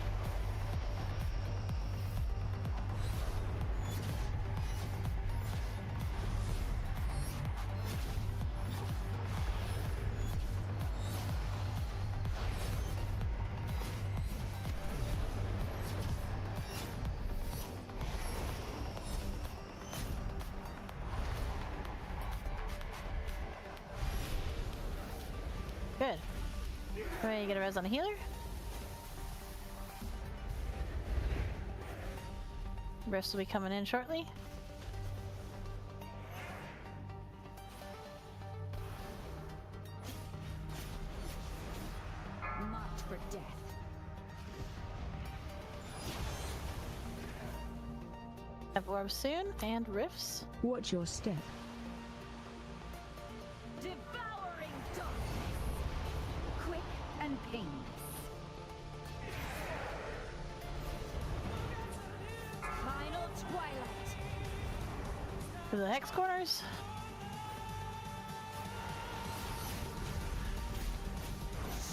Speaker 5: Good. Alright, you get a res on a healer? Rest will be coming in shortly.
Speaker 22: March for death.
Speaker 5: Have orbs soon, and rifts.
Speaker 9: Watch your step.
Speaker 22: Devouring darkness. Quick and painless. Final twilight.
Speaker 5: For the hex corners.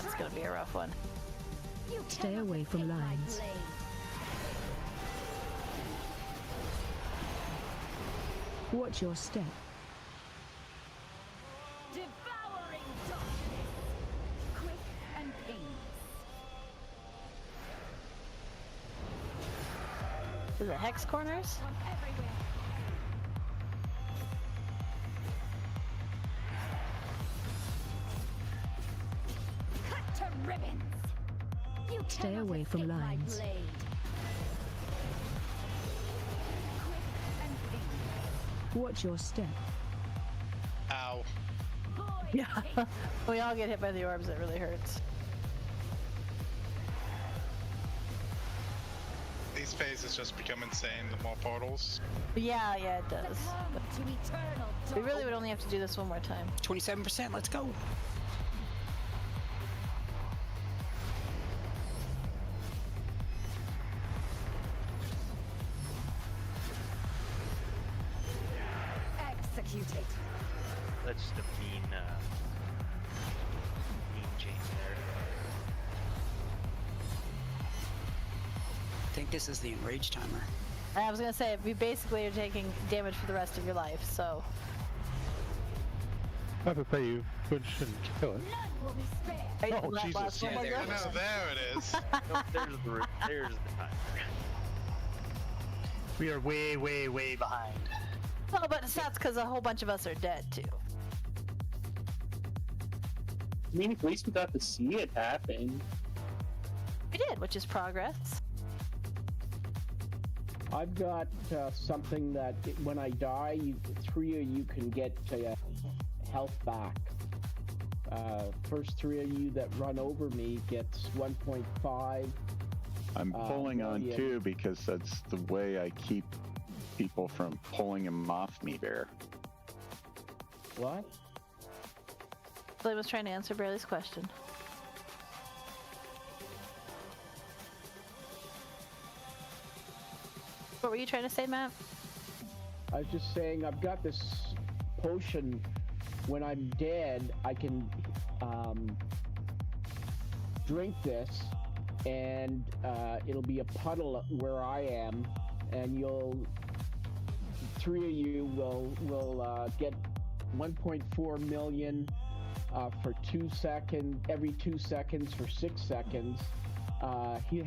Speaker 5: That's gonna be a rough one.
Speaker 9: Stay away from lines. Watch your step.
Speaker 22: Devouring darkness. Quick and painless.
Speaker 5: For the hex corners.
Speaker 22: From everywhere. Cut to ribbons. You
Speaker 9: Stay away from lines.
Speaker 22: blade. Quick and painless.
Speaker 9: Watch your step.
Speaker 6: Ow.
Speaker 5: Yeah. We all get hit by the orbs, it really hurts.
Speaker 6: These phases just become insane the more portals.
Speaker 5: Yeah, it does.
Speaker 22: To eternal
Speaker 5: We really would only have to do this one more time.
Speaker 20: 27%, let's go.
Speaker 22: executed.
Speaker 12: That's just a mean change there.
Speaker 20: I think this is the enrage timer.
Speaker 5: I was gonna say, we basically are taking damage for the rest of your life, so.
Speaker 2: Not to say you shouldn't kill it.
Speaker 22: None will be spared.
Speaker 2: Oh, Jesus.
Speaker 6: Yeah, there it is.
Speaker 12: No, there's the timer.
Speaker 1: We are way, way, way behind.
Speaker 5: Well, but that's because a whole bunch of us are dead, too.
Speaker 10: I mean, at least we got to see it happen.
Speaker 5: We did, which is progress.
Speaker 21: I've got something that when I die, three of you can get health back. First three of you that run over me gets 1.5.
Speaker 15: I'm pulling on
Speaker 21: million.
Speaker 15: two because that's the way I keep people from pulling him off me, Bear.
Speaker 21: What?
Speaker 5: I was trying to answer Barely's question. What were you trying to say, Matt?
Speaker 21: I was just saying I've got this potion. When I'm dead, I can drink this, and it'll be a puddle where I am, and three of you will get 1.4 million for 2 seconds, every 2 seconds for 6 seconds,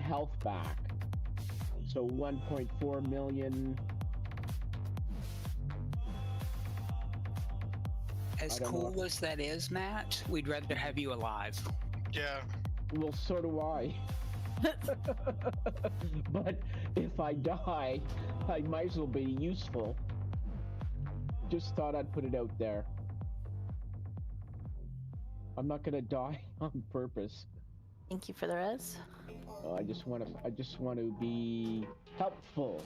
Speaker 21: health back. So 1.4 million.
Speaker 20: As cool as that is, Matt, we'd rather have you alive.
Speaker 6: Yeah.
Speaker 21: Well, so do I. But if I die, I might as well be useful. Just thought I'd put it out there. I'm not gonna die on purpose.
Speaker 5: Thank you for the res.
Speaker 21: I just want to be helpful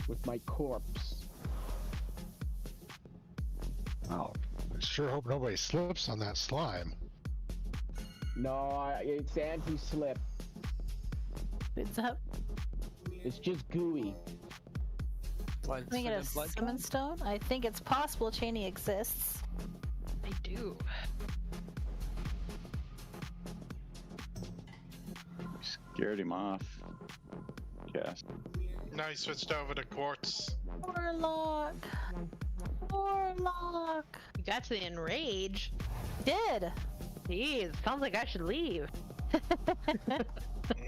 Speaker 21: with my corpse.
Speaker 2: Oh, I sure hope nobody slips on that slime.
Speaker 21: No, it's anti-slip.
Speaker 5: It's up.
Speaker 21: It's just gooey.
Speaker 5: I think it is summon stone. I think it's possible chaining exists.
Speaker 16: I do.
Speaker 15: Scared him off. Yes.
Speaker 6: Now he switched over to quartz.
Speaker 5: Warlock. Warlock.
Speaker 16: You got to the enrage.
Speaker 5: Did.
Speaker 16: Jeez, sounds like I should leave.
Speaker 6: We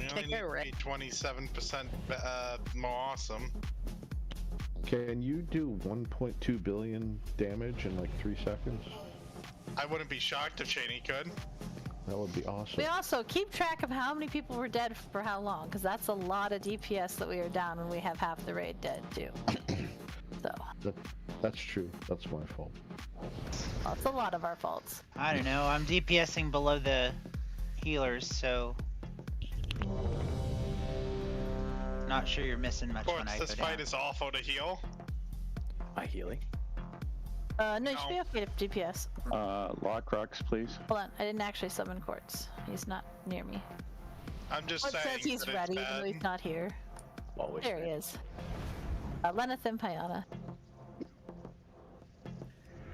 Speaker 6: only need to be 27% more awesome.
Speaker 3: Can you do 1.2 billion damage in like 3 seconds?
Speaker 6: I wouldn't be shocked if Cheney could.
Speaker 3: That would be awesome.
Speaker 5: We also keep track of how many people were dead for how long, because that's a lot of DPS that we are down when we have half the raid dead too. So.
Speaker 3: That's true. That's my fault.
Speaker 5: That's a lot of our faults.
Speaker 4: I don't know. I'm DPSing below the healers, so not sure you're missing much when I go
Speaker 6: This
Speaker 4: down.
Speaker 6: fight is awful to heal.
Speaker 18: Am I healing?
Speaker 5: No, you should be okay to DPS.
Speaker 15: Lockrux, please.
Speaker 5: Hold on, I didn't actually summon Quartz. He's not near me.
Speaker 6: I'm just
Speaker 5: Quartz
Speaker 6: saying
Speaker 5: says he's
Speaker 6: that it's
Speaker 5: ready, even
Speaker 6: bad.
Speaker 5: though he's not here.
Speaker 18: Always
Speaker 5: There he is. Lenneth and Pyana.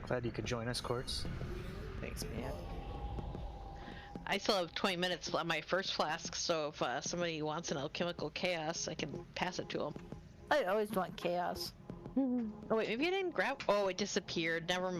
Speaker 1: Glad you could join us, Quartz.
Speaker 5: Thanks, man.
Speaker 16: I still have 20 minutes on my first flask, so if somebody wants an alchemical chaos, I can pass it to them.
Speaker 5: I always want chaos.
Speaker 16: Oh wait, maybe I didn't grab. Oh, it disappeared. Never mind.